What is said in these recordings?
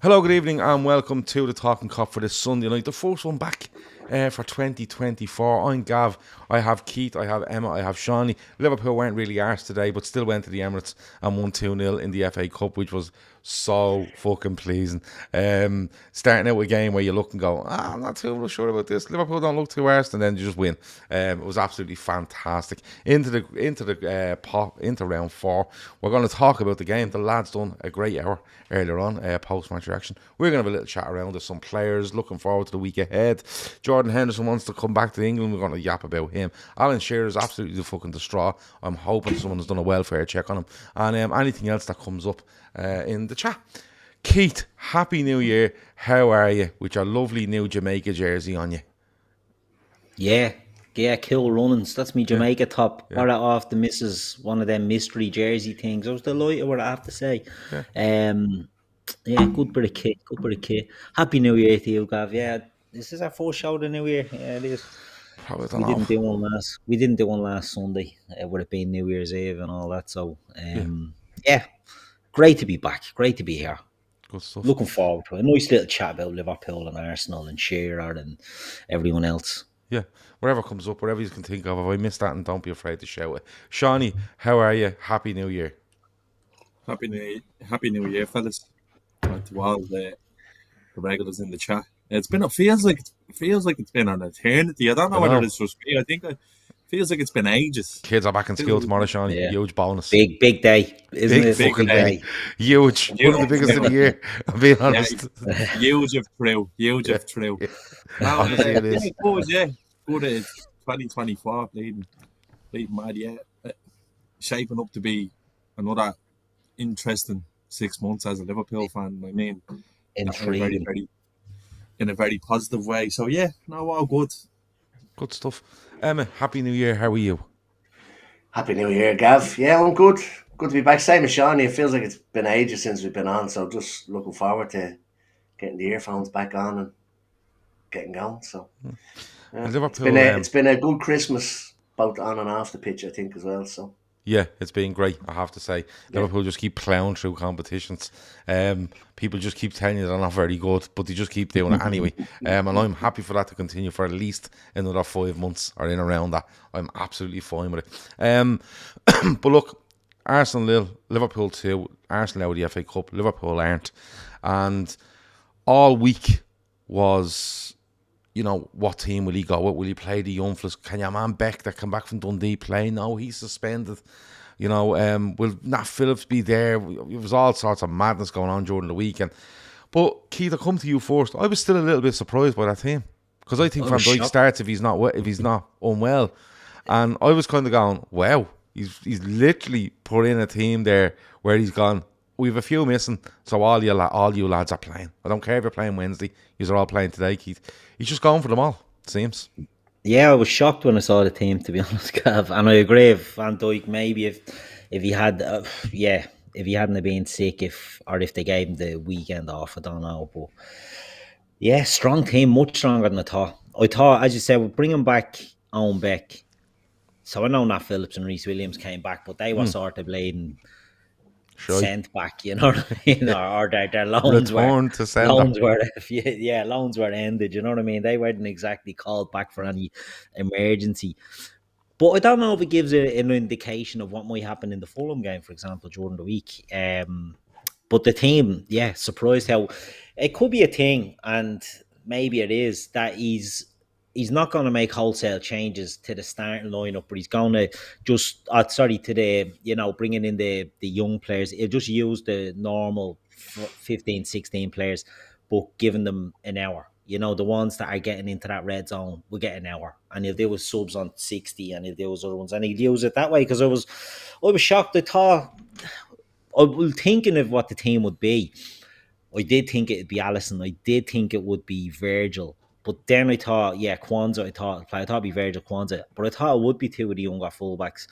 Hello, good evening, and welcome to the Talkin Kop for this Sunday night. The first one back for 2024. I'm Gav. I have Keith. I have Emmet. I have Seany. Liverpool weren't really arsed today, but still went to the Emirates and won 2-0 in the FA Cup, which was so fucking pleasing. Starting out with a game where you look and go, I'm not too sure about this. Liverpool don't look too arsed, and then you just win. It was absolutely fantastic. Into round four. We're going to talk about the game. The lads done a great hour earlier on, post-match reaction. We're going to have a little chat around with some players, looking forward to the week ahead. Jordan Henderson wants to come back to England. We're going to yap about him. Alan Shearer is absolutely fucking distraught. I'm hoping someone has done a welfare check on him. And anything else that comes up in the chat. Keith, Happy New Year. How are you with your lovely new Jamaica jersey on you? Yeah, cool runnings. That's me Jamaica top. Got it off the missus, one of them mystery jersey things. I was delighted with it, I have to say. Good bit of kit. Happy New Year to you, Gav. Yeah, this is our first show of the New Year. Yeah, it is. Probably don't We know. didn't do one last. We didn't do one last Sunday. With it being New Year's Eve and all that. So, yeah, great to be back. Great to be here. Good stuff. Looking forward to a nice little chat about Liverpool and Arsenal and Shearer and everyone else. Yeah, wherever comes up, whatever you can think of. If I missed that, and don't be afraid to shout it. Seany, how are you? Happy New Year. Happy New Year, fellas. To all the regulars in the chat. It feels like it's been an eternity. I don't know whether it's just me. I think it feels like it's been ages. Kids are back in school tomorrow, Seany. Yeah. Huge bonus. Big day. Isn't it? Big fucking day. Huge. One of the biggest of the year. I'm being honest. Huge if true. Honestly, it is. Good 2024 bleeding mad, shaping up to be another interesting 6 months as a Liverpool fan. I mean, intriguing. In a very positive way. So all good. Good stuff. Emmet, Happy New Year. How are you? Happy New Year, Gav. Yeah, I'm good. Good to be back. Same as Seany. It feels like it's been ages since we've been on, so just looking forward to getting the earphones back on and getting going. So it's been a good Christmas, both on and off the pitch, I think, as well. So yeah, it's been great, I have to say. Liverpool just keep plowing through competitions. People just keep telling you they're not very good, but they just keep doing it anyway. And I'm happy for that to continue for at least another 5 months or in around that. I'm absolutely fine with it. But look, Arsenal 0, Liverpool 2, Arsenal out of the FA Cup, Liverpool aren't. And all week was, what team will he go with? Will he play the young fellas? Can your man Beck that come back from Dundee play? No, he's suspended. Will Nat Phillips be there? It was all sorts of madness going on during the weekend. But Keith, I'll come to you first. I was still a little bit surprised by that team because I think Van Dijk starts if he's not unwell, and I was kind of going, wow, he's literally put in a team there where he's gone. We have a few missing, so all you lads are playing. I don't care if you're playing Wednesday. You're all playing today, Keith. He's just going for them all, it seems. Yeah, I was shocked when I saw the team, to be honest, Gav. And I agree with Van Dijk. Maybe if he had, if he hadn't been sick, if they gave him the weekend off, I don't know. But yeah, strong team, much stronger than I thought. I thought, as you said, we'll bring him back on Beck. So I know Nat Phillips and Reece Williams came back, but they were sort of bleeding sent back, or their loans returned to sender. Loans were ended. You know what I mean? They weren't exactly called back for any emergency. But I don't know if it gives an indication of what might happen in the Fulham game, for example, during the week. But the team, surprised how it could be a thing, and maybe it is that he's not going to make wholesale changes to the starting lineup, but he's going to just, bringing in the young players. He'll just use the normal 15, 16 players, but giving them an hour. The ones that are getting into that red zone will get an hour, and he'll deal with subs on 60, and he'll deal with other ones, and he'll use it that way. Because I was shocked. I was thinking of what the team would be. I did think it'd be Alisson. I did think it would be Virgil. But then I thought, Kwanzaa, I thought it'd be Virgil Kwanzaa. But I thought it would be two of the younger fullbacks.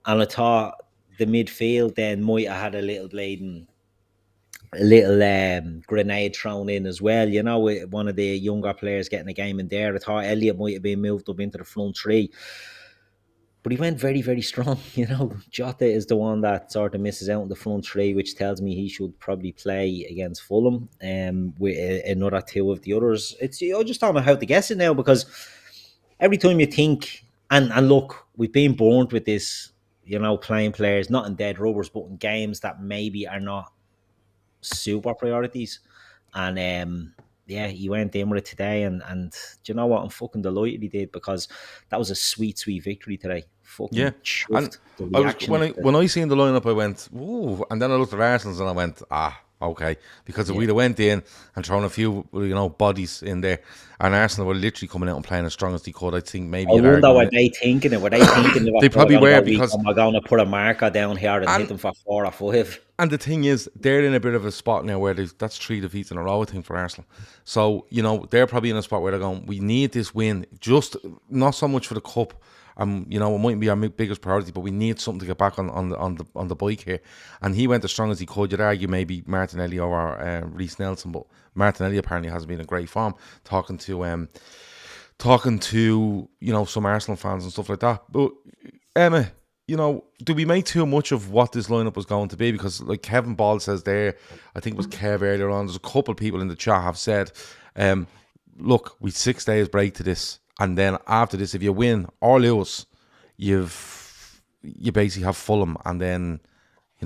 And I thought the midfield then might have had a little grenade thrown in as well, with one of the younger players getting a game in there. I thought Elliott might have been moved up into the front three. But he went very, very strong. Jota is the one that sort of misses out in the front three, which tells me he should probably play against Fulham with another two of the others. I just don't know how to guess it now, because every time you think, and look, we've been born with this, playing players not in dead rubbers, but in games that maybe are not super priorities. And he went in with it today, and do you know what? I'm fucking delighted he did, because that was a sweet, sweet victory today. Fucking chuffed. And when I seen the lineup, I went, ooh, and then I looked at Arsenal's and I went, okay, because if we'd have went in and thrown a few, bodies in there, and Arsenal were literally coming out and playing as strong as they could, I think maybe. I wonder what they thinking it. Were they thinking they probably were, because we're going to put a marker down here and hit them for 4 or 5. And the thing is, they're in a bit of a spot now where that's 3 defeats in a row, I think, for Arsenal. So they're probably in a spot where they're going, we need this win, just not so much for the cup. It mightn't be our biggest priority, but we need something to get back on the bike here. And he went as strong as he could. You'd argue maybe Martinelli or Reece Nelson, but Martinelli apparently hasn't been in great form. Talking to some Arsenal fans and stuff like that. But Emmet, do we make too much of what this lineup was going to be? Because like Kevin Ball says there, I think it was Kev earlier on, there's a couple of people in the chat have said, look, we 6 days break to this. And then after this, if you win or lose, you basically have Fulham, and then a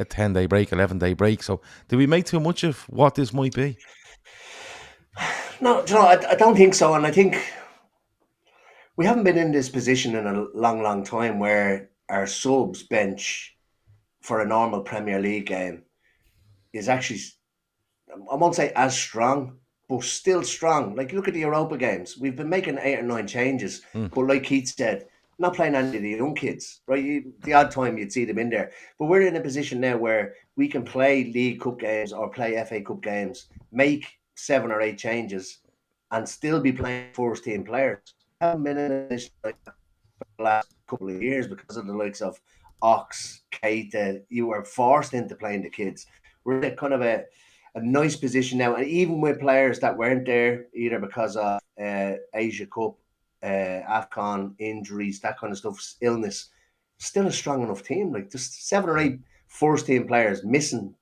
10-day break, 11-day break. So, do we make too much of what this might be? No, I don't think so. And I think we haven't been in this position in a long, long time where our subs bench for a normal Premier League game is actually, I won't say as strong, but still strong. Like, look at the Europa games. We've been making 8 or 9 changes, but like Keith said, not playing any of the young kids, right? The odd time you'd see them in there. But we're in a position now where we can play League Cup games or play FA Cup games, make 7 or 8 changes, and still be playing first team players. I haven't been in a position like that for the last couple of years because of the likes of Ox, Keita. You were forced into playing the kids. We're in kind of a nice position now, and even with players that weren't there either because of Asia Cup, AFCON, injuries, that kind of stuff, illness, still a strong enough team. Like, just 7 or 8 first team players missing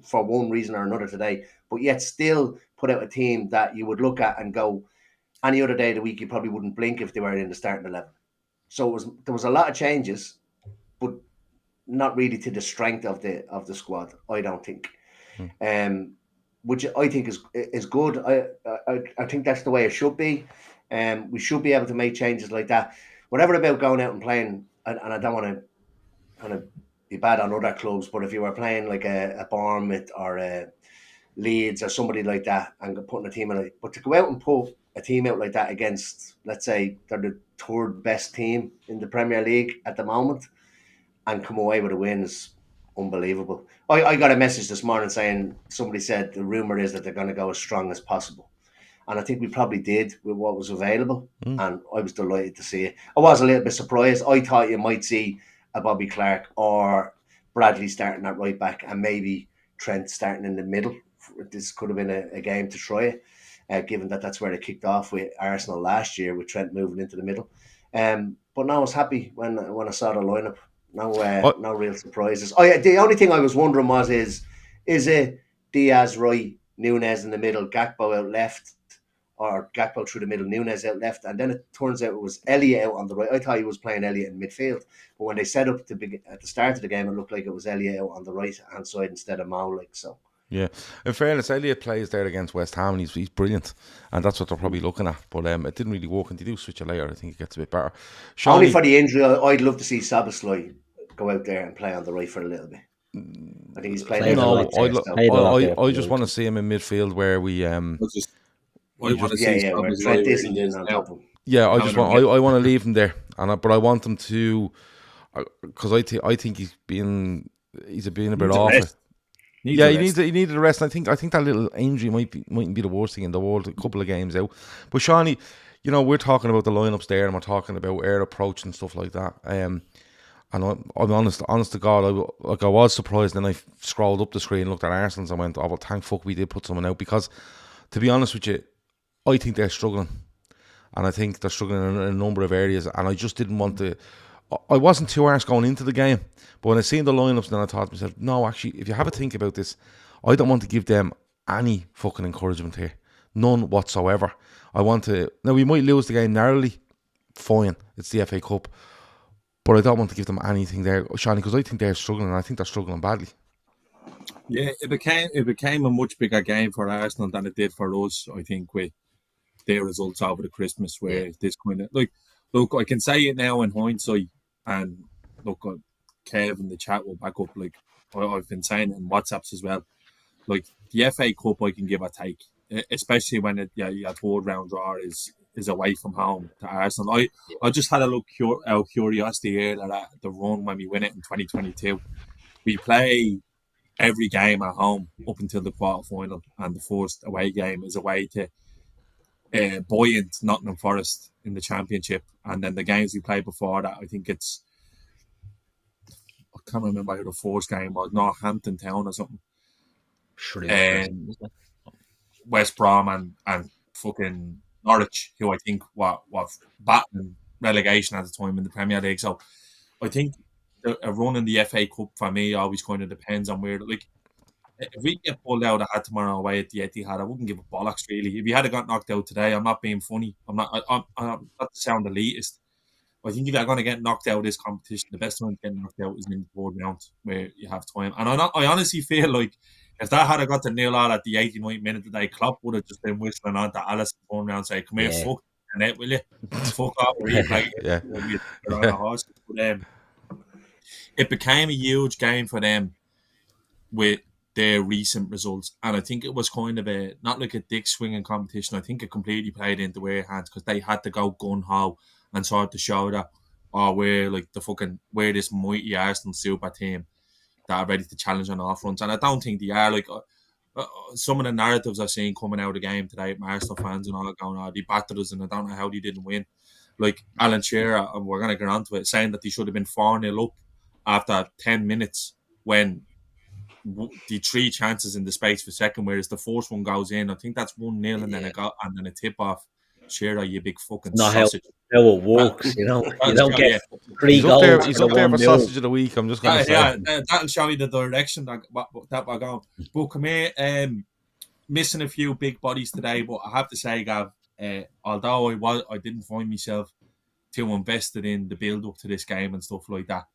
for one reason or another today, but yet still put out a team that you would look at and go, any other day of the week you probably wouldn't blink if they were in the starting 11. So there was a lot of changes, but not really to the strength of the squad, I don't think. Which I think is good. I think that's the way it should be. We should be able to make changes like that. Whatever about going out and playing, and I don't want to kind of be bad on other clubs, but if you were playing like a Bournemouth or a Leeds or somebody like that and putting a team in, but to go out and put a team out like that against, let's say, they're the 3rd best team in the Premier League at the moment, and come away with a win is unbelievable. I got a message this morning saying, somebody said the rumour is that they're going to go as strong as possible. And I think we probably did with what was available. And I was delighted to see it. I was a little bit surprised. I thought you might see a Bobby Clark or Bradley starting at right back and maybe Trent starting in the middle. This could have been a game to try it, given that that's where they kicked off with Arsenal last year, with Trent moving into the middle. But now I was happy when I saw the lineup. No real surprises. The only thing I was wondering was, is it Diaz right, Núñez in the middle, Gakpo out left, or Gakpo through the middle, Núñez out left, and then it turns out it was Elliott out on the right. I thought he was playing Elliott in midfield, but when they set up at the start of the game, it looked like it was Elliott out on the right hand side instead of Mo. Yeah, in fairness, Elliott plays there against West Ham, and he's brilliant, and that's what they're probably looking at. But it didn't really work, and they do switch it later. I think it gets a bit better. Only for the injury, I'd love to see Szoboszlai go out there and play on the right for a little bit. I think he's playing. I just want to see him in midfield where we. I want to see Trent isn't in on top of him. Yeah, I want to leave him there, but I want him to, because I think he's being a bit off. He needed a rest. I think that little injury mightn't be the worst thing in the world. A couple of games out, but Seany, we're talking about the lineups there, and we're talking about air approach and stuff like that. And I'm honest to God, I was surprised. Then I scrolled up the screen, looked at Arsenal's, and went, "Oh, well, thank fuck we did put someone out," because, to be honest with you, I think they're struggling. and I think they're struggling in a number of areas. And I just didn't want to. I wasn't too harsh going into the game, but when I seen the lineups, then I thought to myself, no, actually, if you have a think about this, I don't want to give them any fucking encouragement here, none whatsoever. I want to. Now we might lose the game narrowly, fine. It's the FA Cup, but I don't want to give them anything there, Seany, because I think they're struggling, and I think they're struggling badly. Yeah, it became a much bigger game for Arsenal than it did for us. I think with their results over the Christmas, where this kind of look, I can say it now in hindsight, and look, Kev in the chat will back up. Like I've been saying it in WhatsApps as well. Like the FA Cup, I can give a take, especially when your third round draw is away from home to Arsenal. I just had a look out curiosity here at the run when we win it in 2022. We play every game at home up until the quarter final, and the first away game is away to buoyant Nottingham Forest in the Championship, and then the games we played before that, I think it's, I can't remember who the first game was, Northampton Town or something. Sure, West Brom and fucking Norwich, who I think were battling relegation at the time in the Premier League. So I think a run in the FA Cup for me always kind of depends on where, like, if we get pulled out of tomorrow away at the Etihad, I wouldn't give a bollocks really. If you had got knocked out today, I'm not being funny. I'm not to sound elitist. I think if you're going to get knocked out of this competition, the best time to get knocked out is in the third round where you have time. And I honestly feel like if that had got to 0-0 at the 89th minute today, Klopp would have just been whistling on to Alisson going round and say, "Come here, fuck Konate, will you? Fuck off, replay." But it became a huge game for them with their recent results, and I think it was kind of not like a dick swinging competition. I think it completely played into their hands because they had to go gun ho and sort of show that we're this mighty Arsenal super team that are ready to challenge on all fronts. And I don't think they are. Like some of the narratives I've seen coming out of the game today, Arsenal fans and all going, they battered us and I don't know how they didn't win. Like Alan Shearer, and we're going to get onto it, saying that they should have been 4-0 up after 10 minutes when the 3 chances in the space for second, whereas the first one goes in. I think that's 1-0 and then a tip off. Shearer, you big fucking sausage. How it works, you know. You don't get 3 goals. He's up there for sausage of the week. I'm just going to say. Yeah, that'll show you the direction that we're going. But come here, missing a few big bodies today, but I have to say, Gav, although I didn't find myself too invested in the build up to this game and stuff like that,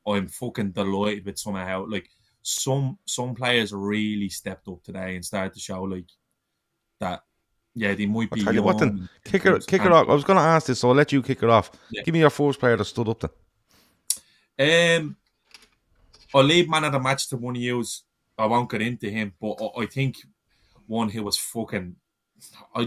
I'm fucking delighted with somehow. Like some players really stepped up today and started to show like that. Yeah, they might be. I'll tell you what, then kick it off. I was going to ask this, so I'll let you kick it off. Yeah. Give me your first player that stood up then. I'll leave man of the match to one of you. I won't get into him, but I think one who was fucking. I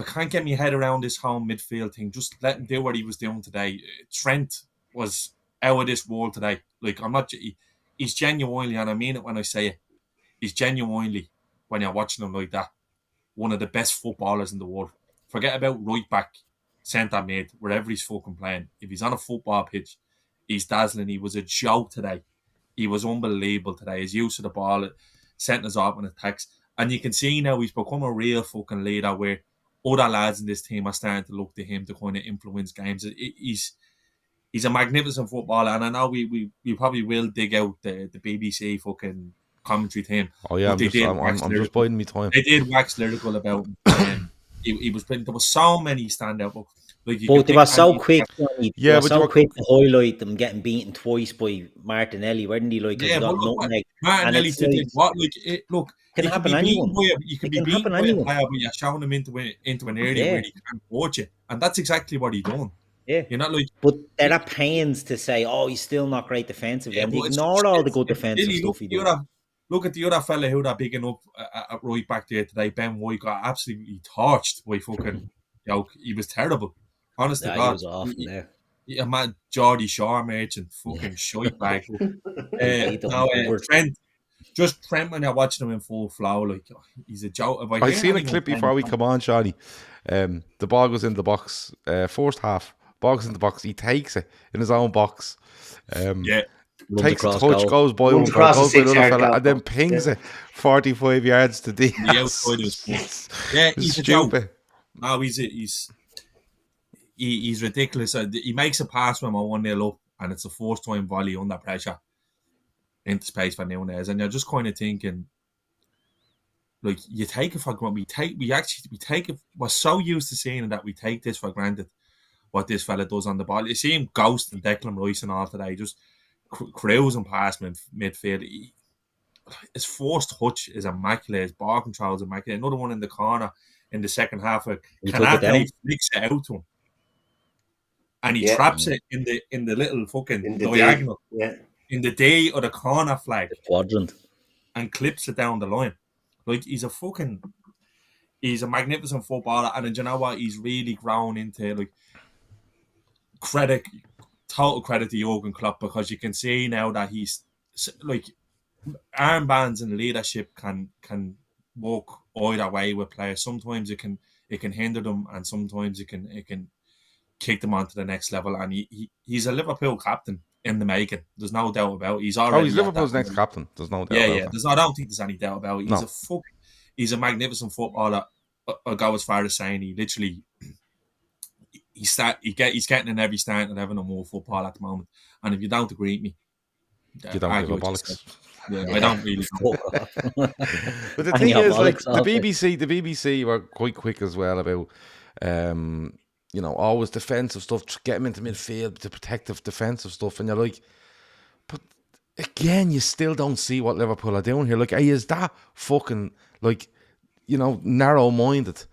can't get my head around this home midfield thing. Just let him do what he was doing today. Trent was out of this world today. Like, I'm not. He's genuinely, and I mean it when I say it, he's genuinely, when you're watching him like that, one of the best footballers in the world. Forget about right back, centre mid, wherever he's fucking playing. If he's on a football pitch, he's dazzling. He was a joke today. He was unbelievable today. His use of the ball, setting us up on attacks. And you can see now he's become a real fucking leader where other lads in this team are starting to look to him to kind of influence games. He's a magnificent footballer, and I know we probably will dig out the BBC fucking commentary to him. Oh yeah, I'm just biding my time. They did wax lyrical about him. He was playing. There were so many standout. Like but they were so quick. Yeah, but so quick to highlight them getting beaten twice by Martinelli, weren't they? Like, yeah, but look, Martinelli did what? Like, look, can you happen can be anyone. You can be beaten by a player, but you're showing him into an area where he can't watch it, and that's exactly what he done. Yeah, you're not like. But there are pains to say, oh, he's still not great defensively. And they ignore all the good defensive stuff he did. Look at the other fella who they're bigging up at right back there today. Ben White got absolutely torched by fucking. He was terrible. Honestly, God, he was awful there. Yeah, man, Geordie Shaw merchant, fucking shite bag. Trent, when you're watching him in full flow, like he's a joke. I seen a clip before we come on, Seany. The ball goes in the box. First half, ball goes in the box. He takes it in his own box. Takes a touch, goes by one fella, goes by another fella, and then pings it 45 yards to Diaz. Yeah, he's stupid. No, he's he's ridiculous. He makes a pass when we're 1-0 up, and it's the first time volley under pressure into space for Nunez, and you're just kind of thinking, like, you take it for granted. We take it. We're so used to seeing that we take this for granted. What this fella does on the ball, you see him ghosting Declan Rice and all today, just cruising past midfield. His first touch is immaculate. His ball control is immaculate. Another one in the corner in the second half. Konate flicks it out to him, and he traps it in the little fucking diagonal, in the day of the corner flag, the quadrant, and clips it down the line. Like, he's a magnificent footballer, and you know what? He's really grown into, like, total credit to Jurgen Klopp, because you can see now that he's, like, armbands and leadership can work either way with players. Sometimes it can hinder them, and sometimes it can kick them onto the next level. And he's a Liverpool captain in the making. There's no doubt about it. He's Liverpool's next captain. There's no doubt. Yeah. I don't think there's any doubt about it. He's a magnificent footballer. I'll go as far as saying he literally he's getting in every start and having a more football at the moment. And if you don't agree with me, you don't give a bollocks. Yeah, I don't really. But the thing is, like, the BBC were quite quick as well about, always defensive stuff, get him into midfield, the protective defensive stuff, and you're like, but again, you still don't see what Liverpool are doing here. Like, is that fucking, like, narrow-minded?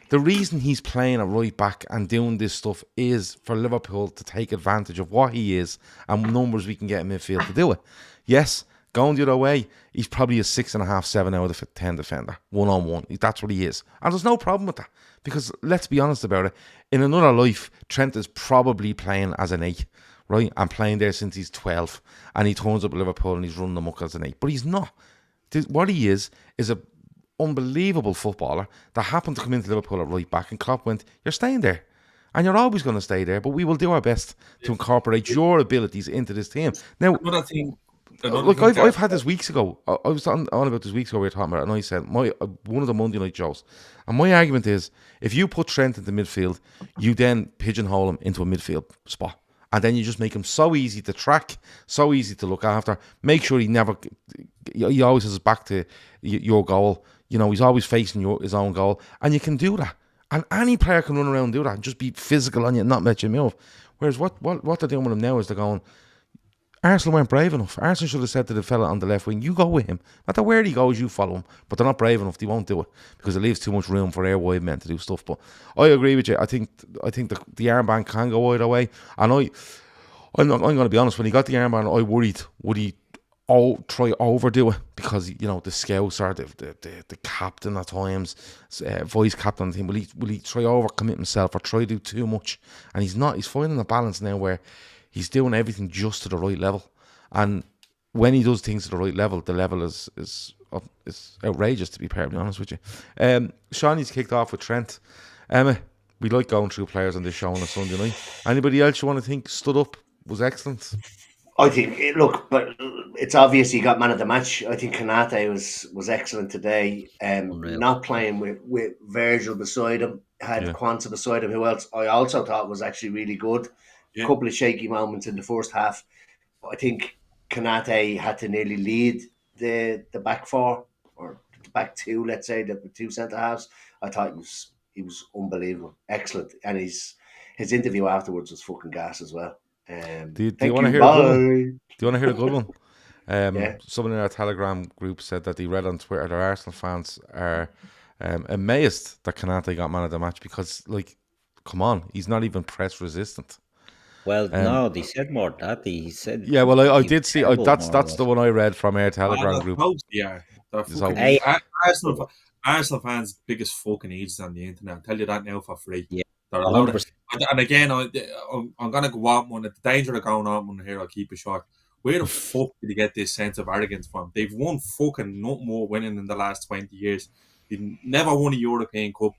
The reason he's playing at right back and doing this stuff is for Liverpool to take advantage of what he is and numbers we can get in midfield to do it. Yes, going the other way, he's probably a 6.5, 7 out of 10 defender, 1-on-1. That's what he is. And there's no problem with that, because let's be honest about it. In another life, Trent is probably playing as an 8, right? And playing there since he's 12. And he turns up at Liverpool and he's running amok as an 8. But he's not. What he is a unbelievable footballer that happened to come into Liverpool at right back, and Klopp went, you're staying there and you're always going to stay there, but we will do our best to incorporate your abilities into this team. Now, I've had this weeks ago. I was on about this weeks ago. We were talking about it, and I said one of the Monday night shows, and my argument is, if you put Trent into midfield, you then pigeonhole him into a midfield spot, and then you just make him so easy to track, so easy to look after. Make sure he always has his back to your goal. He's always facing his own goal, and you can do that. And any player can run around and do that and just be physical on you and not let you move. Whereas what they're doing with him now is they're going, Arsenal weren't brave enough. Arsenal should have said to the fella on the left wing, you go with him. No matter where he goes, you follow him. But they're not brave enough. They won't do it because it leaves too much room for wide men to do stuff. But I agree with you. I think the armband can go either way. And I'm going to be honest, when he got the armband, I worried, would he try overdo it, because the scouts are the captain at times, vice captain of the team. Will he try overcommit himself or try to do too much? And he's not. He's finding a balance now where he's doing everything just to the right level. And when he does things to the right level, the level is outrageous, to be perfectly honest with you. Seany's kicked off with Trent. Emmet, we like going through players on this show on a Sunday night. Anybody else you want to think stood up, was excellent? I think, but it's obvious he got man of the match. I think Konate was excellent today. Not playing with Virgil beside him, had Quansah beside him, who else I also thought was actually really good. A couple of shaky moments in the first half. I think Konate had to nearly lead the back four, or the back two, let's say, the two centre halves. I thought he was unbelievable, excellent, and his interview afterwards was fucking gas as well. Do you want to hear a good one? Do you want to hear a good one? Someone in our Telegram group said that they read on Twitter that Arsenal fans are amazed that Konate got man of the match, because, like, come on, he's not even press resistant. Well, no, they said more than that. He said, yeah. Well, I did see. That's the one I read from our Telegram group. Yeah, Arsenal fans' biggest fucking idiots on the internet. I'll tell you that now for free. Yeah. And again, I'm going to go on one. At the danger of going on one here, I'll keep it short. Where the fuck did they get this sense of arrogance from? They've won fucking not more winning in the last 20 years. They've never won a European Cup.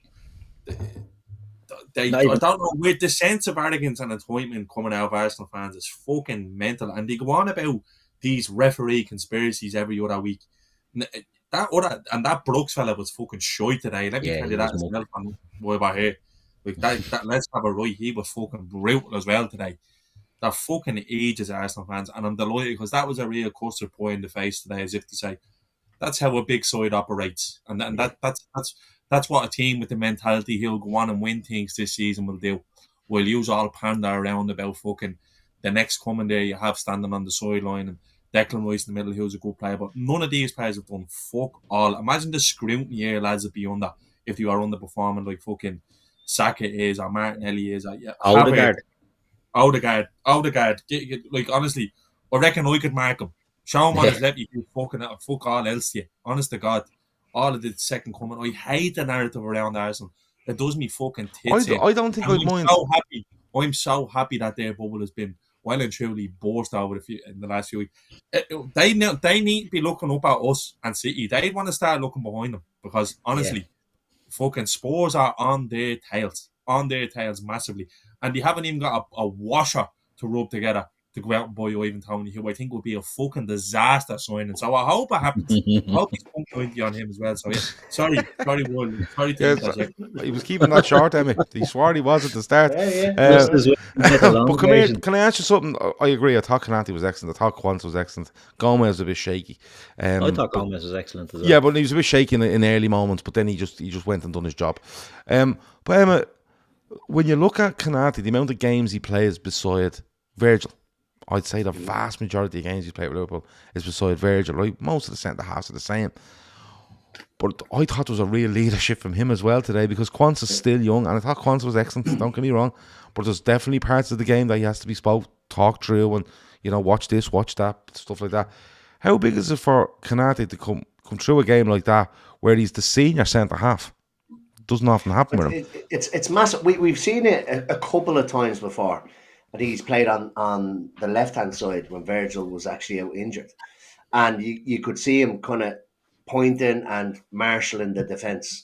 I don't know, with the sense of arrogance and entitlement coming out of Arsenal fans is fucking mental. And they go on about these referee conspiracies every other week. That Brooks fella was fucking shy today. Let me tell you that as well, while we're here. Like that let's have a right. He was fucking brutal as well today. They're fucking ages, Arsenal fans, and I'm delighted because that was a real custard pie in the face today, as if to say that's how a big side operates, and that's what a team with the mentality he'll go on and win things this season will do. We'll use all pander around about fucking the next coming there you have standing on the sideline and Declan Rice in the middle who's a good player, but none of these players have done fuck all. Imagine the scrutiny here, lads, would be under if you are underperforming like fucking Saka is or Martinelli is or Odegaard. Like, honestly, I reckon I could mark him. Show him on his left, you can fuck all else to you. Honest to God. All of the second coming. I hate the narrative around Arsenal. It does me fucking tits in. I don't think I'd mind. I'm so happy that their bubble has been well and truly burst over in the last few weeks. They need to be looking up at us and City. They want to start looking behind them because, honestly, fucking Spurs are on their tails massively, and they haven't even got a washer to rub together to go out and buy Ivan Toney, who I think would be a fucking disaster signing. So I hope it happens. I hope he's pumped on him as well. So yeah, sorry, Will. Sorry to he was keeping that short, Emmet. He swore he was at the start. But come here, can I ask you something? I agree. I thought Konate was excellent. I thought Quanta was excellent. Gomez was a bit shaky. I thought Gomez was excellent as well. Yeah, but he was a bit shaky in early moments. But then he just went and done his job. But Emma, when you look at Konate, the amount of games he plays beside Virgil, I'd say the vast majority of games he's played with Liverpool is beside Virgil, right? Most of the centre-halves are the same. But I thought there was a real leadership from him as well today because Quanta's still young, and I thought Quanta was excellent, don't get me wrong. But there's definitely parts of the game that he has to be talked through and, watch this, watch that, stuff like that. How big is it for Konate to come through a game like that where he's the senior centre-half? Doesn't often happen with him. It's massive. We've seen it a couple of times before. I think he's played on the left-hand side when Virgil was actually out injured. And you could see him kind of pointing and marshalling the defence.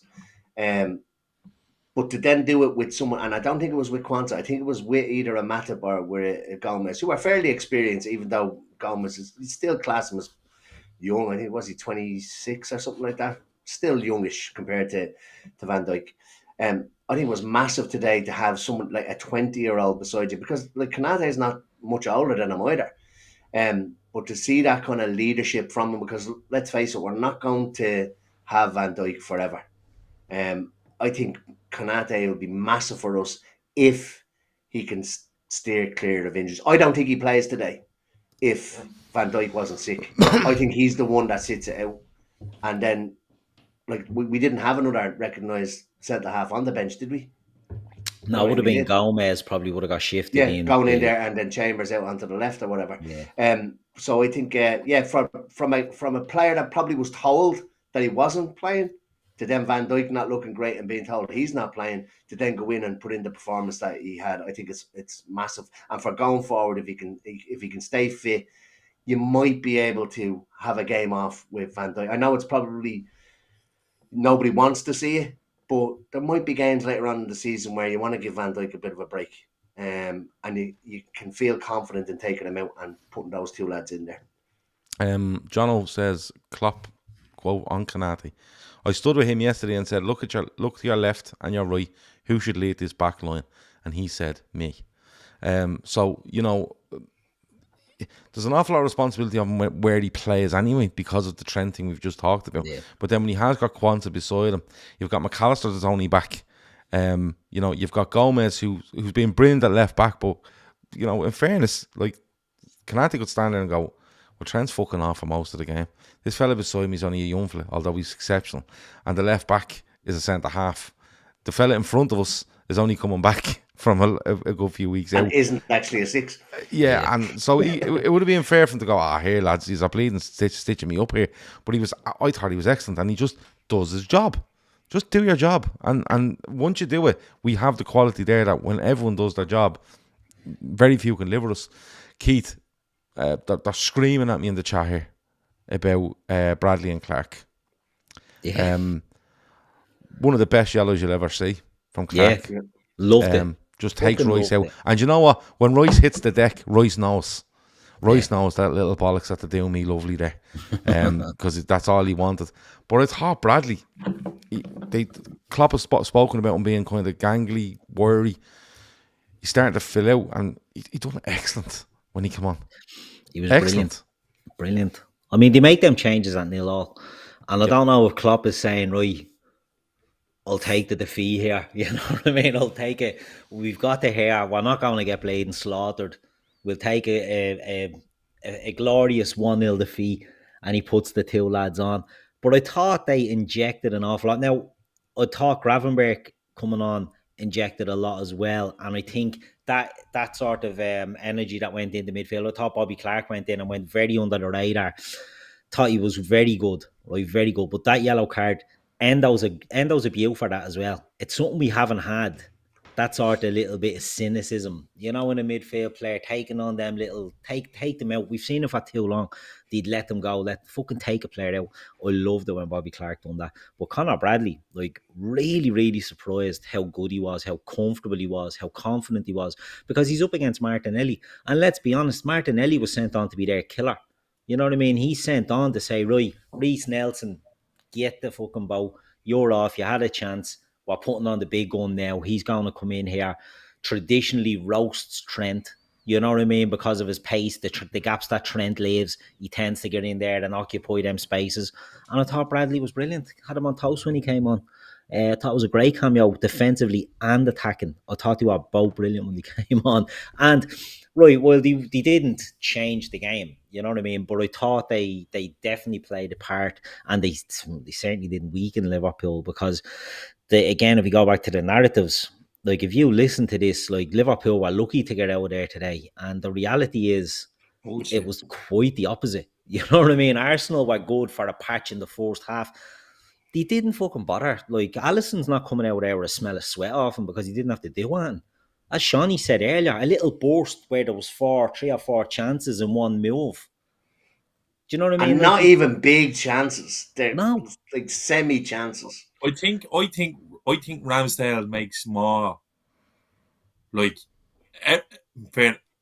But to then do it with someone, and I don't think it was with Quanta, I think it was with either a Matip or with a Gomez, who are fairly experienced, even though Gomez is still classed him as young. I think, was he 26 or something like that? Still youngish compared to Van Dijk. I think it was massive today to have someone like a 20-year-old beside you because like Konate is not much older than him either. But to see that kind of leadership from him, because let's face it, we're not going to have Van Dijk forever. I think Konate will be massive for us if he can steer clear of injuries. I don't think he plays today if Van Dijk wasn't sick. I think he's the one that sits it out. And then, like, we didn't have another recognised centre-half on the bench, did we? No, it would have been Gomez probably would have got shifted. Yeah, going in there and then Chambers out onto the left or whatever. Yeah. So I think, from a player that probably was told that he wasn't playing, to then Van Dijk not looking great and being told he's not playing, to then go in and put in the performance that he had, I think it's massive. And for going forward, if he can stay fit, you might be able to have a game off with Van Dijk. I know it's probably nobody wants to see it, but there might be games later on in the season where you want to give Van Dijk a bit of a break. And you can feel confident in taking him out and putting those two lads in there. Jono says, Klopp, quote, on Konate, I stood with him yesterday and said, look to your left and your right, who should lead this back line? And he said, me. So, there's an awful lot of responsibility on him where he plays anyway because of the Trent thing we've just talked about. Yeah. But then when he has got Quanta beside him, you've got McAllister that's only back. You've got Gomez who's been brilliant at left back, but in fairness, like Konate could stand there and go, well, Trent's fucking off for most of the game. This fella beside me is only a young fella, although he's exceptional. And the left back is a centre half. The fella in front of us is only coming back from a good few weeks and out. Isn't actually a six. Yeah, and so it would have been fair for him to go, here lads, he's a bleeding stitching me up here. But I thought he was excellent, and he just does his job. Just do your job. And once you do it, we have the quality there that when everyone does their job, very few can live with us. Keith, they're screaming at me in the chat here about Bradley and Clark. Yeah. One of the best yellows you'll ever see from Clark. Yeah. Loved it. Just takes Royce out. And you know what? When Royce hits the deck, Royce knows. Royce knows that little bollocks had to do me lovely there. Because that's all he wanted. But I thought Bradley, Klopp has spoken about him being kind of gangly, wiry. He's starting to fill out, and he done excellent when he came on. He was brilliant. I mean, they make them changes at 0-0, and I don't know if Klopp is saying, right, I'll take the defeat here. You know what I mean? I'll take it. We've got the hair. We're not going to get played and slaughtered. We'll take a glorious 1-0 defeat, and he puts the 2 lads on. But I thought they injected an awful lot. Now, I thought Gravenberch coming on injected a lot as well, and I think that sort of energy that went into midfield. I thought Bobby Clark went in and went very under the radar. Thought he was very good, right? Very good. But that yellow card, Endo's a view for that as well. It's something we haven't had. That sort of little bit of cynicism, you know, in a midfield player taking on them little take them out. We've seen it for too long. They'd let them go, fucking take a player out. I loved it when Bobby Clark done that. But Conor Bradley, like, really, really surprised how good he was, how comfortable he was, how confident he was, because he's up against Martinelli. And let's be honest, Martinelli was sent on to be their killer. You know what I mean? He's sent on to say, right, Reece Nelson, get the fucking boat. You're off. You had a chance. We're putting on the big gun now. He's going to come in here, traditionally roasts Trent. You know what I mean? Because of his pace, the gaps that Trent leaves, he tends to get in there and occupy them spaces. And I thought Bradley was brilliant. Had him on toast when he came on. I thought it was a great cameo, defensively and attacking. I thought they were both brilliant when they came on. And, right, well, they didn't change the game. You know what I mean? But I thought they definitely played a part, and they certainly didn't weaken Liverpool, because, again, if you go back to the narratives, like, if you listen to this, like, Liverpool were lucky to get out of there today. And the reality is, it was quite the opposite. You know what I mean? Arsenal were good for a patch in the first half. They didn't fucking bother. Like, Alisson's not coming out there with a smell of sweat off him because he didn't have to do one. As Seany said earlier, a little burst where there was 3 or 4 chances in one move. Do you know what I mean? And not even big chances. They're like semi chances. I think Ramsdale makes more. Like,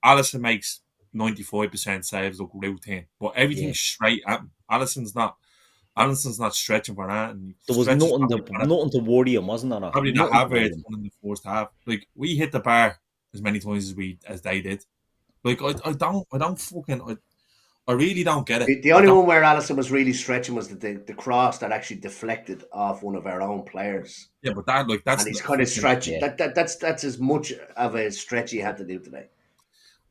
Alisson makes 95% saves, look routine, but everything's straight at him. Alisson's not stretching for that. And there was nothing to worry him, wasn't there? Probably not average one in the first half. Like, we hit the bar as many times as they did. Like, I really don't get it. The only one where Alisson was really stretching was the cross that actually deflected off one of our own players. Yeah, but that's and he's kind of stretching. Yeah. That's as much of a stretch he had to do today.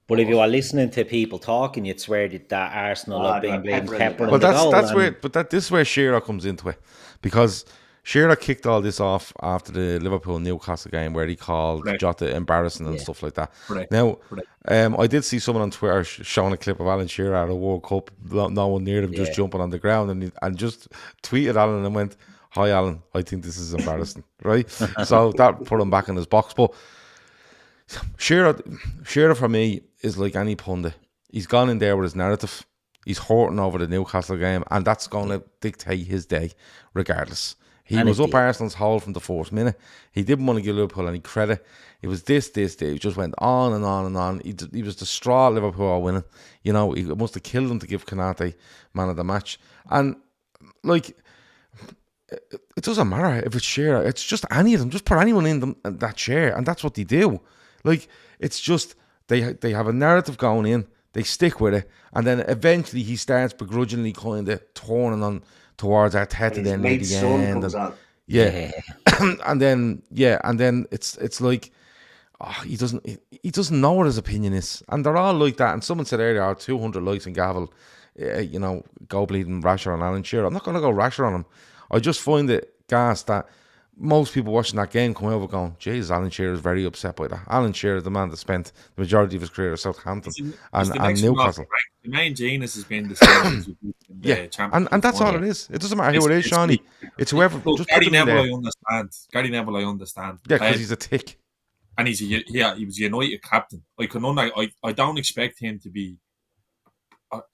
But if you are listening to people talking, you'd swear that Arsenal are being pepper. Well, this is where Shearer comes into it, because Shearer kicked all this off after the Liverpool-Newcastle game, where he called Jota embarrassing and stuff like that. Now, I did see someone on Twitter showing a clip of Alan Shearer at a World Cup, no one near him, just jumping on the ground, and just tweeted Alan and went, "Hi Alan, I think this is embarrassing," right? So that put him back in his box. But Shearer for me is like any pundit. He's gone in there with his narrative. He's hurting over the Newcastle game, and that's going to dictate his day regardless. He was up Arsenal's hole from the first minute. He didn't want to give Liverpool any credit. It was this. He just went on and on and on. He was distraught Liverpool are winning. You know, he must have killed him to give Konate man of the match. And, like, it doesn't matter if it's Shearer. It's just any of them. Just put anyone in that chair, and that's what they do. Like, it's just they have a narrative going in. They stick with it, and then eventually he starts begrudgingly kind of turning on towards Arteta. Then near the end, and then it's like, he doesn't know what his opinion is, and they're all like that. And someone said earlier, 200 likes and gavel, go bleeding rasher on Alan Shearer. I'm not going to go rasher on him. I just find it gas that most people watching that game come over going, Jesus, Alan Shearer is very upset by that. Alan Shearer is the man that spent the majority of his career at Southampton and Newcastle. The main genius has been the same. And that's all it is. It doesn't matter who it is, Seany. It's whoever. Look, Gary Neville, I understand. Yeah, because he's a tick. And he was a United captain. I don't expect him to be,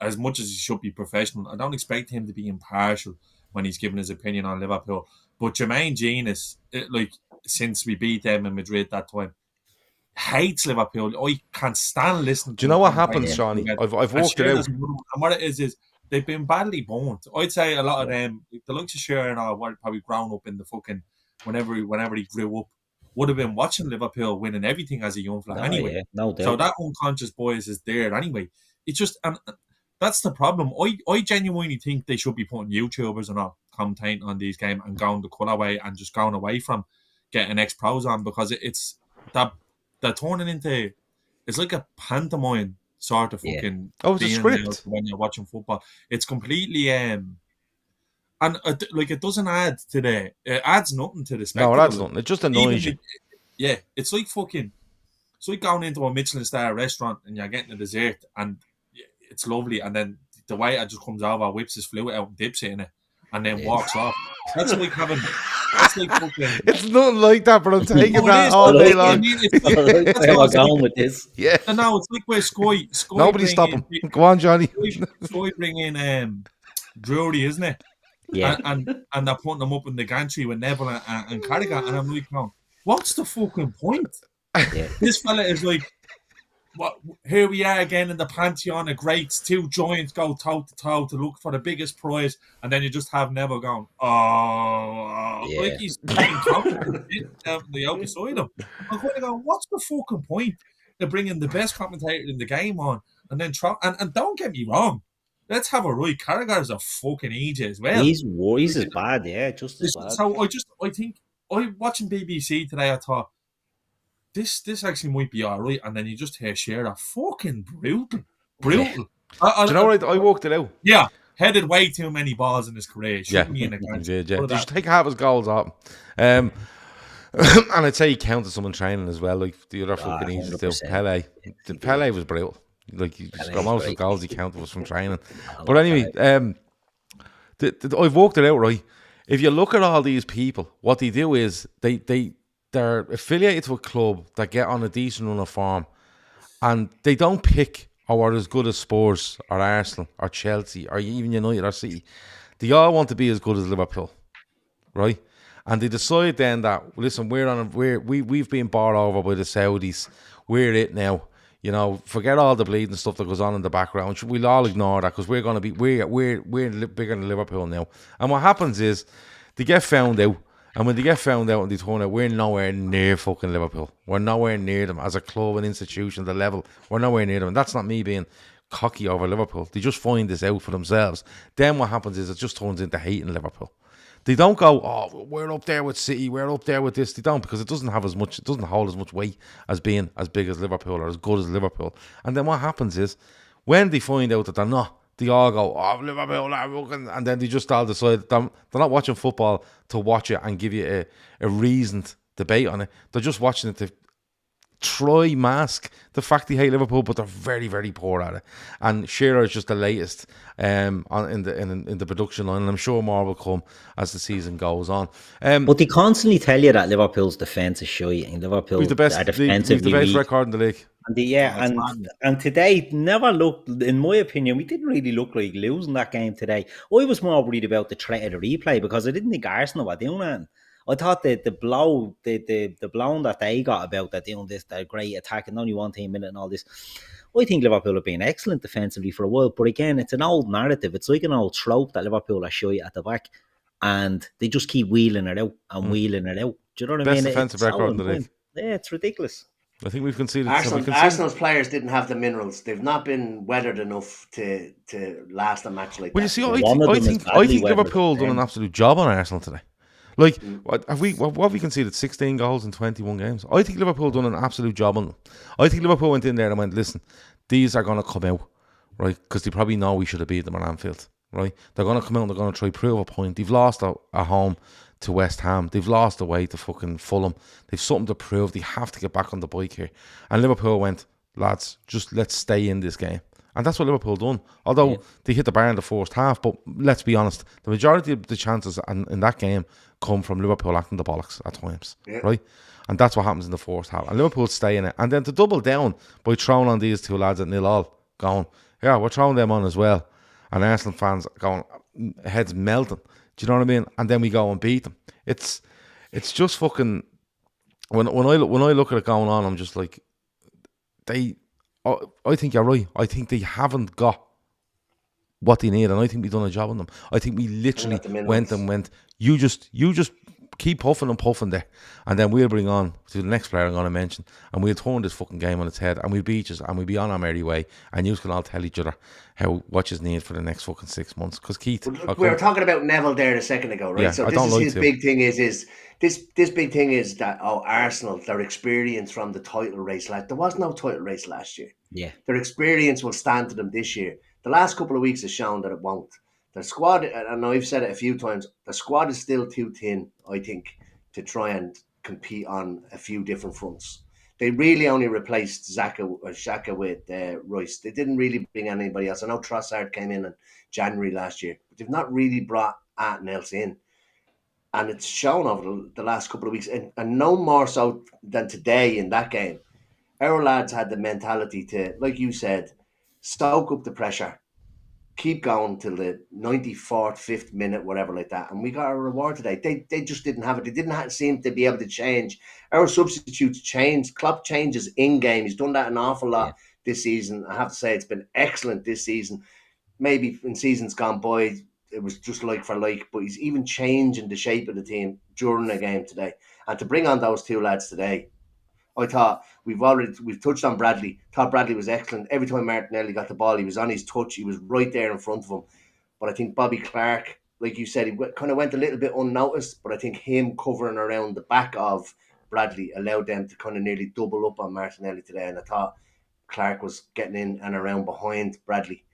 as much as he should be professional, I don't expect him to be impartial when he's giving his opinion on Liverpool. But Jermaine Genius, since we beat them in Madrid that time, hates Liverpool. I can't stand listening to Do you know what happens, Seany? I've worked it out. And what it is they've been badly born. I'd say a lot of them, the likes of Shearer and all, were probably grown up in the fucking, whenever he grew up, would have been watching Liverpool winning everything as a young fella anyway. Yeah, no doubt. So that unconscious bias is there anyway. It's just, and that's the problem. I genuinely think they should be putting YouTubers and all commentating on these games and going the colour way and just going away from getting ex-pros on, because it's that they're turning into, it's like a pantomime sort of fucking it's a script when you're watching football. It's completely and it doesn't add to it adds nothing to the spectacle. No, it adds nothing. It just annoys you. It's like it's like going into a Michelin star restaurant and you're getting a dessert and it's lovely, and then the waiter just comes over, whips his flute out and dips it in it, and then walks off. That's like having. That's like fucking. It's nothing like that, but I'm taking that all day long. That's how I'm going with this. Yeah. And now it's like where Sky Nobody stop him. Go on, Johnny. Sky bring in Drury, isn't it? Yeah. And they're putting them up in the gantry with Neville and Carragher, and I'm like, what's the fucking point? Yeah. This fella is like, what? Here we are again in the pantheon of greats. Two giants go toe to toe to look for the biggest prize, and then you just have Neville going, like he's playing down the other side of him. I'm kind of going, what's the fucking point of bringing the best commentator in the game on, and then and don't get me wrong, let's have a right. Carragher's a fucking EJ as well. He's as bad, yeah, just as bad. So I think watching BBC today, I thought, This actually might be all right, and then you just hear Shearer fucking brutal. Do you know what? I worked it out. Yeah, headed way too many balls in his career. Yeah, me in he did. Yeah, just take half his goals off. And I'd say he counted some in training as well. Like the other fucking easy do. Pele was brutal. Like most of the goals he counted was from training. But anyway, I've worked it out right. If you look at all these people, what they do is they're affiliated to a club that get on a decent run of form, and they don't pick or are as good as Spurs or Arsenal or Chelsea or even United or City. They all want to be as good as Liverpool, right? And they decide then that, listen, we've been bought over by the Saudis. We're it now. You know, forget all the bleeding stuff that goes on in the background. We'll all ignore that because we're going to be we're bigger than Liverpool now. And what happens is they get found out. And when they get found out and they turn out, we're nowhere near fucking Liverpool. We're nowhere near them as a club and institution, the level. We're nowhere near them. And that's not me being cocky over Liverpool. They just find this out for themselves. Then what happens is it just turns into hating Liverpool. They don't go, we're up there with City, we're up there with this. They don't, because it doesn't hold as much weight as being as big as Liverpool or as good as Liverpool. And then what happens is, when they find out that they're not, they all go, Liverpool, and then they just all decide they're not watching football to watch it and give you a reasoned debate on it. They're just watching it to try mask the fact they hate Liverpool, but they're very, very poor at it. And Shearer is just the latest in the production line, and I'm sure more will come as the season goes on. But they constantly tell you that Liverpool's defence is shite, and Liverpool the best record in the league. And today never looked, in my opinion, we didn't really look like losing that game today. I was more worried about the threat of the replay because I didn't think Arsenal were doing that. I thought that the blow that they got about that doing this, that great attack and only 1 team minute and all this. I think Liverpool have been excellent defensively for a while, but again, it's an old narrative. It's like an old trope that Liverpool are shy at the back, and they just keep wheeling it out and wheeling it out. Do you know what I mean? Best defensive record in the league. Yeah, it's ridiculous. I think we've conceded. Arsenal's players didn't have the minerals. They've not been weathered enough to last a match like that. Well, you see, I think Liverpool done an absolute job on Arsenal today. Like, what have we conceded? 16 goals in 21 games. I think Liverpool done an absolute job on them. I think Liverpool went in there and went, listen, these are going to come out, right? Because they probably know we should have beat them at Anfield, right? They're going to come out and they're going to try prove a point. They've lost at home to West Ham. They've lost away to fucking Fulham. They've something to prove. They have to get back on the bike here. And Liverpool went, lads, just let's stay in this game. And that's what Liverpool done. Although they hit the bar in the first half, but let's be honest, the majority of the chances in that game come from Liverpool acting the bollocks at times, right? And that's what happens in the first half. And Liverpool stay in it. And then to double down by throwing on these two lads at 0-0, going, yeah, we're throwing them on as well. And Arsenal fans going, heads melting. Do you know what I mean? And then we go and beat them. It's just fucking. When I look at it going on, I'm just like, I think you're right. I think they haven't got what they need, and I think we've done a job on them. I think we literally went. You just keep puffing and puffing there, and then we'll bring on to the next player I'm going to mention, and we'll turn this fucking game on its head, and we'll beat us, and we'll be on our merry way, and you can all tell each other what you need for the next fucking 6 months. Because Keith, we were talking about Neville there a second ago, right? Yeah, so his big thing is this big thing is that Arsenal, their experience from the title race, there was no title race last year. Yeah, their experience will stand to them this year. The last couple of weeks has shown that it won't. The squad, and I've said it a few times, the squad is still too thin, I think, to try and compete on a few different fronts. They really only replaced Xhaka with Rice. They didn't really bring anybody else. I know Trossard came in January last year, but they've not really brought anything else in. And it's shown over the last couple of weeks, and no more so than today in that game. Our lads had the mentality to, like you said, stoke up the pressure, keep going till the 94th, 5th minute, whatever like that. And we got a reward today. They just didn't have it. They didn't seem to be able to change. Our substitutes changed. Klopp changes in-game. He's done that an awful lot this season. I have to say it's been excellent this season. Maybe in seasons gone by, it was just like for like, but he's even changing the shape of the team during the game today. And to bring on those two lads today, I thought we've touched on Bradley. Thought Bradley was excellent. Every time Martinelli got the ball, he was on his touch. He was right there in front of him. But I think Bobby Clark, like you said, he kind of went a little bit unnoticed. But I think him covering around the back of Bradley allowed them to kind of nearly double up on Martinelli today. And I thought Clark was getting in and around behind Bradley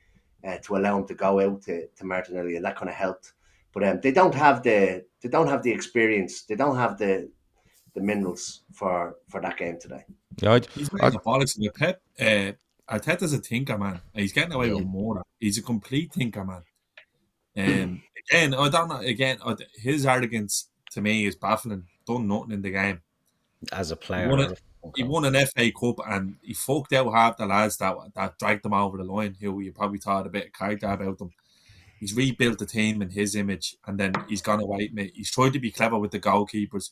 to allow him to go out to Martinelli, and that kind of helped. But they don't have the experience. They don't have the minerals for that game today. Yeah, he's made the bollocks of the Pep. Arteta's a thinker, man. He's getting away with more. He's a complete thinker, man. Again, I don't know. Again, his arrogance to me is baffling. Done nothing in the game as a player. He won an FA Cup and he fucked out half the lads that dragged them over the line. Who you probably thought a bit of character about them. He's rebuilt the team in his image, and then he's gone away. He's tried to be clever with the goalkeepers.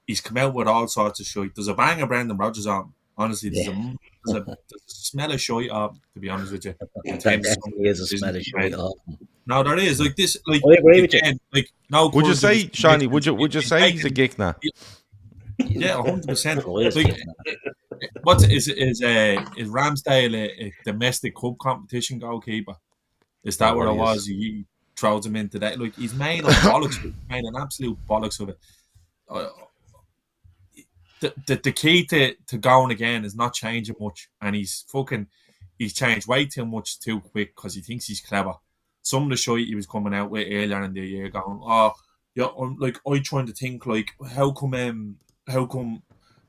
He's come out with all sorts of shit. There's a bang of Brendan Rodgers on. Honestly, there's a smell of shit up, to be honest with you. There is a smell of shit up. No, there is. Like this, like I agree with you. Like, no, would you say, Seany, would you say he's a geek now? Yeah, 100%. Like, what is Ramsdale a domestic cup competition goalkeeper? Is that what it was? He throws him into that. Like, he's made bollocks of it. He's made an absolute bollocks of it. The key to going again is not changing much, and he's changed way too much too quick because he thinks he's clever. Some of the shit he was coming out with earlier in the year, going, I'm trying to think like, how come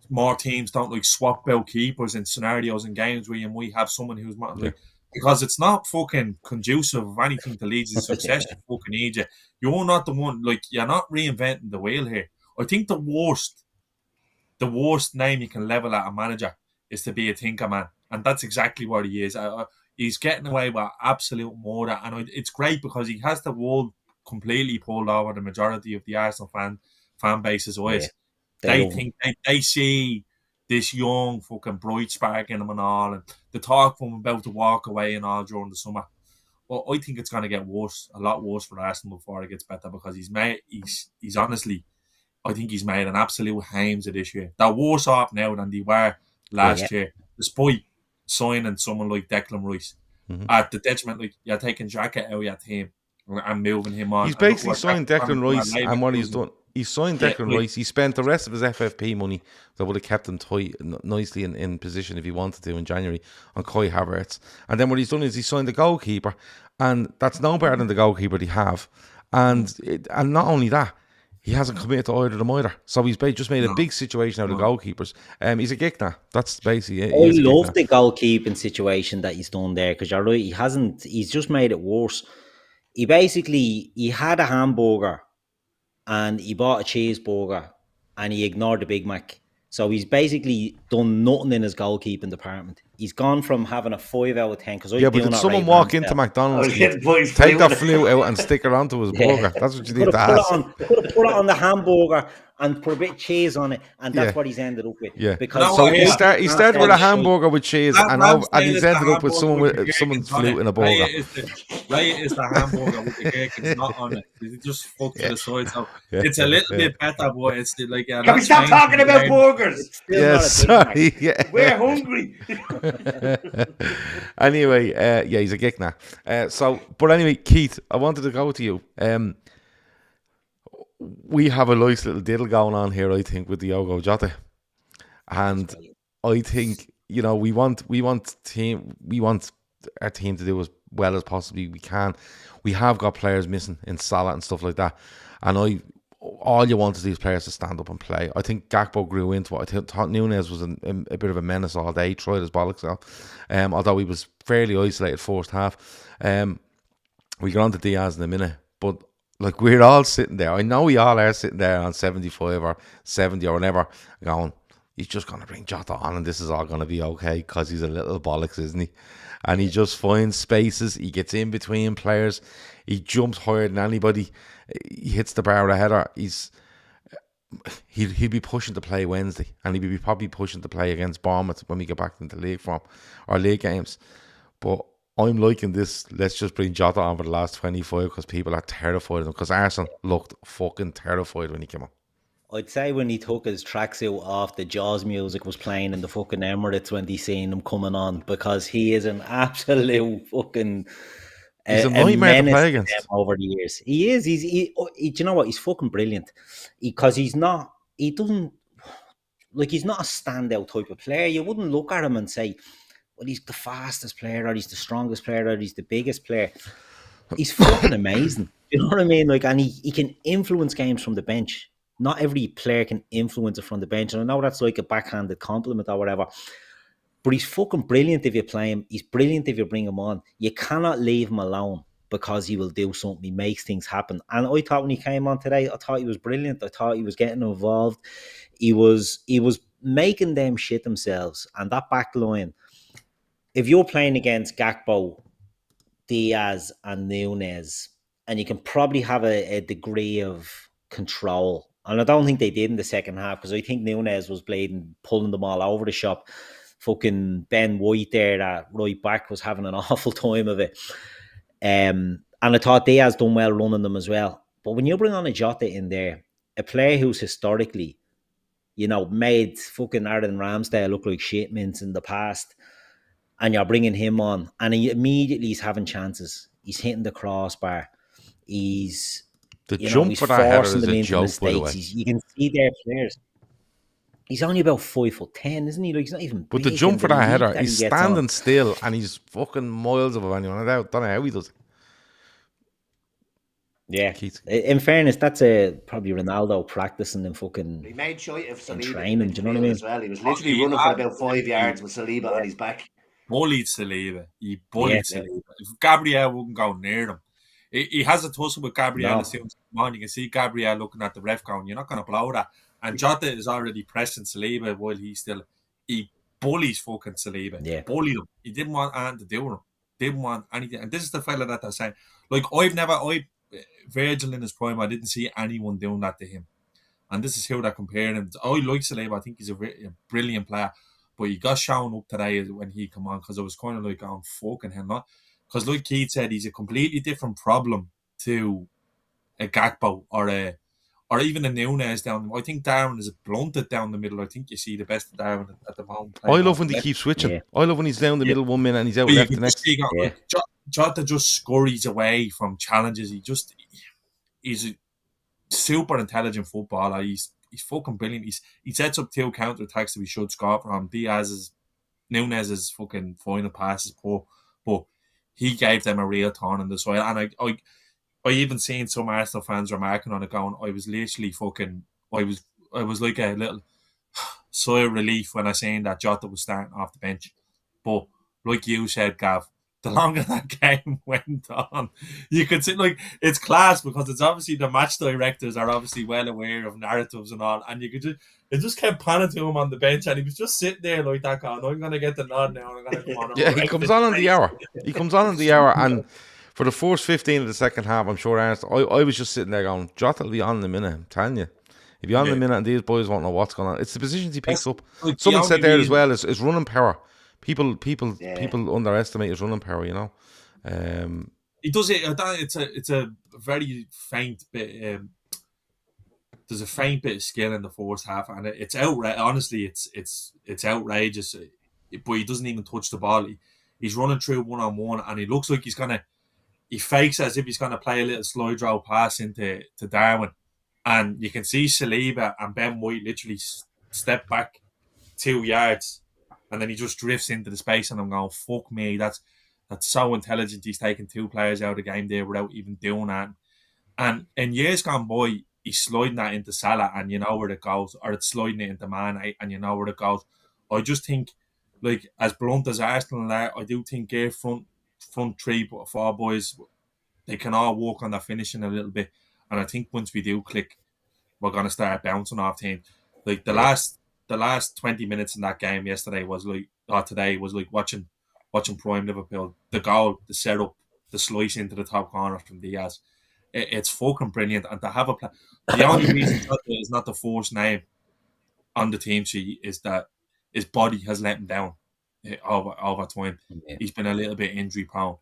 more teams don't like swap out keepers in scenarios and games where you might have someone who's like, because it's not fucking conducive of anything to lead to success. You fucking need you. You're not the one, like, you're not reinventing the wheel here. I think the worst name you can level at a manager is to be a thinker man, and that's exactly what he is. He's getting away with absolute murder, and it's great because he has the world completely pulled over the majority of the Arsenal fan base's eyes. They see this young fucking bright spark in him and all, and the talk from him about to walk away and all during the summer. Well, I think it's going to get worse, a lot worse for Arsenal before it gets better, because he's honestly, I think he's made an absolute hames of this year. They're worse off now than they were last year, despite signing someone like Declan Rice. At the detriment, like, you're taking Xhaka out of your team and moving him on. He's basically signed Declan Rice, and what he's done, he's signed Declan Rice. He spent the rest of his FFP money that would have kept him tight, nicely in position if he wanted to in January, on Kai Havertz. And then what he's done is he signed the goalkeeper, and that's no better than the goalkeeper they have. And not only that, he hasn't committed to either of them either. So he's just made a big situation out of goalkeepers. He's a geek now. That's basically it. I love the goalkeeping situation that he's done there, because you're right, he's just made it worse. He had a hamburger and he bought a cheeseburger and he ignored the Big Mac. So he's basically done nothing in his goalkeeping department. He's gone from having a 5 out of 10. But did someone walk into McDonald's, take that flute out and stick it onto his burger? That's what you need to ask. Put it on the hamburger and put a bit of cheese on it, and that's Yeah. what he's ended up with. Yeah. Because So yeah. he started with a hamburger with cheese, and he's ended up with someone's flute in a burger. Right is the hamburger with the cake. It's not on it. It's just fucked to the side. So it's a little bit better, but it's like... Can we stop talking about burgers? It's still Yeah, not a sorry. Yeah. We're hungry. Anyway, yeah, he's a geek now. But anyway, Keith, I wanted to go to you. We have a nice little diddle going on here, I think, with Diogo Jota, and I think we want our team to do as well as possibly we can. We have got players missing in Salah and stuff like that, and all you want is these players to stand up and play. I think Gakpo grew into it. I thought Nunez was a bit of a menace all day. He tried his bollocks out, although he was fairly isolated first half. We get on to Diaz in a minute, but like, we're all sitting there. I know we all are sitting there on 75 or 70 or whatever, going, he's just going to bring Jota on and this is all going to be okay because he's a little bollocks, isn't he? And he just finds spaces. He gets in between players. He jumps higher than anybody. He hits the bar with a header. He'll be pushing to play Wednesday, and he'll be probably pushing to play against Bournemouth when we get back into league form or league games. But I'm liking this. Let's just bring Jota on for the last 25 because people are terrified of him. Because Arsenal looked fucking terrified when he came on. I'd say when he took his tracksuit off, the Jaws music was playing in the fucking Emirates when they seen him coming on, because he is an absolute fucking... He's a nightmare to play against over the years. He is. Do you know what? He's fucking brilliant. Because he's not a standout type of player. You wouldn't look at him and say, well, he's the fastest player, or he's the strongest player, or he's the biggest player. He's fucking amazing. You know what I mean? Like, and he can influence games from the bench. Not every player can influence it from the bench. And I know that's like a backhanded compliment or whatever. But he's fucking brilliant if you play him. He's brilliant if you bring him on. You cannot leave him alone because he will do something. He makes things happen. And I thought when he came on today, I thought he was brilliant. I thought he was getting involved. He was making them shit themselves. And that back line, if you're playing against Gakpo, Diaz and Nunez, and you can probably have a degree of control. And I don't think they did in the second half, because I think Nunez was pulling them all over the shop. Fucking Ben White there, that right back, was having an awful time of it. And I thought Diaz done well running them as well. But when you bring on a Jota in there, a player who's historically, made fucking Aaron Ramsdale look like shit mince in the past, and you're bringing him on, and he's having chances. He's hitting the crossbar. He's jump for that header is a joke, by the way. You can see their players. He's only about 5'10", isn't he? Like, he's not even. But the jump for that header, he's standing still and he's fucking miles above anyone. I don't know how he does it. Yeah. Keith. In fairness, that's probably Ronaldo practicing and fucking. He made sure of Saliba training. Do you know what I mean? As well. He was literally running for about 5 yards with Saliba on his back. Bullied Saliba. He bullied Saliba. If Gabriel wouldn't go near him, he has a tussle with Gabriel as soon as he comes on. You can see Gabriel looking at the ref going, "You're not going to blow that." And Jota is already pressing Saliba while he bullies fucking Saliba. Yeah. Bullied him. He didn't want anything to do with him. Didn't want anything. And this is the fella that they're saying. Like, Virgil in his prime, I didn't see anyone doing that to him. And this is how they're comparing him. I like Saliba. I think he's a brilliant player. But he got shown up today when he come on, because I was kind of like, going, fucking hell, not. Because like Keith said, he's a completely different problem to a Gakpo or even a Nunez down. I think Darwin is blunted down the middle. I think you see the best of Darwin at the moment. I love when they keep switching. Yeah. I love when he's down the middle 1 minute and he's out left the next. Jota just scurries away from challenges. He's a super intelligent footballer. He's fucking brilliant. He sets up 2 counter attacks that we should score from. Nunez's fucking final pass is poor, but he gave them a real turn in the soil. And I even seen some Arsenal fans remarking on it, going, I was literally fucking, I was like a little sigh of relief when I seen that Jota was starting off the bench. But like you said, Gav, the longer that game went on, you could see, like, it's class, because it's obviously the match directors are obviously well aware of narratives and all, and it just kept panning to him on the bench, and he was just sitting there like that, going, I'm going to get the nod now, I'm going to come on. Yeah, he comes on the hour. He comes on the hour, and for the first 15 of the second half, I'm sure, Ernst, I was just sitting there going, Jota will be on in a minute, I'm telling you. If you're on the minute and these boys won't know what's going on, it's the positions he picks up. Like, Someone said there as well is running power. People underestimate his running power. You know, he does it. It's a very faint bit. There's a faint bit of skill in the first half, and it's outrageous. Honestly, it's outrageous. But he doesn't even touch the ball. He's running through 1-on-1, and he looks like he's gonna. He fakes as if he's gonna play a little slide draw pass into Darwin, and you can see Saliba and Ben White literally step back 2 yards, and then he just drifts into the space, and I'm going, fuck me, that's so intelligent. He's taking 2 players out of the game there without even doing that. And in years gone by, he's sliding that into Salah, and you know where it goes, or it's sliding it into Mane, and you know where it goes. I just think, like, as blunt as Arsenal are, I do think their front 3 or 4 boys, they can all work on their finishing a little bit. And I think once we do click, we're going to start bouncing off teams. Like the last 20 minutes in that game yesterday was like, or today was like watching Prime Liverpool. The goal, the setup, the slice into the top corner from Diaz. It's fucking brilliant. And to have a play, the only reason Jota is not the first name on the team sheet is that his body has let him down over time. Yeah. He's been a little bit injury prone.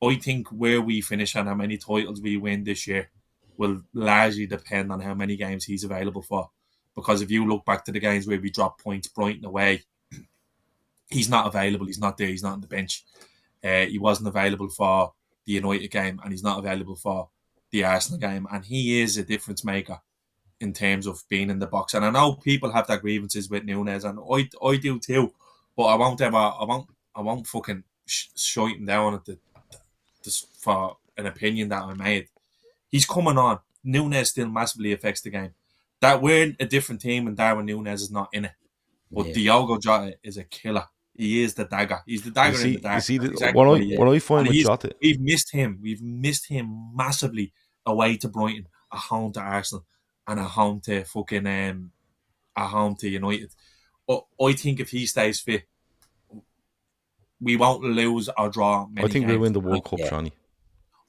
I think where we finish and how many titles we win this year will largely depend on how many games he's available for. Because if you look back to the games where we dropped points Brighton away, he's not available. He's not there. He's not on the bench. He wasn't available for the United game, and he's not available for the Arsenal game. And he is a difference maker in terms of being in the box. And I know people have their grievances with Núñez, and I do too. But I won't fucking shut him down at for an opinion that I made. He's coming on. Núñez still massively affects the game. That we're a different team and Darwin Núñez is not in it. But Diogo Jota is a killer. He is the dagger. He's the dagger in the dark. What I find with Jota, we've missed him. We've missed him massively away to Brighton, at home to Arsenal, and at home to United. But I think if he stays fit, we won't lose or draw many I think games. we'll win the World Cup, Johnny.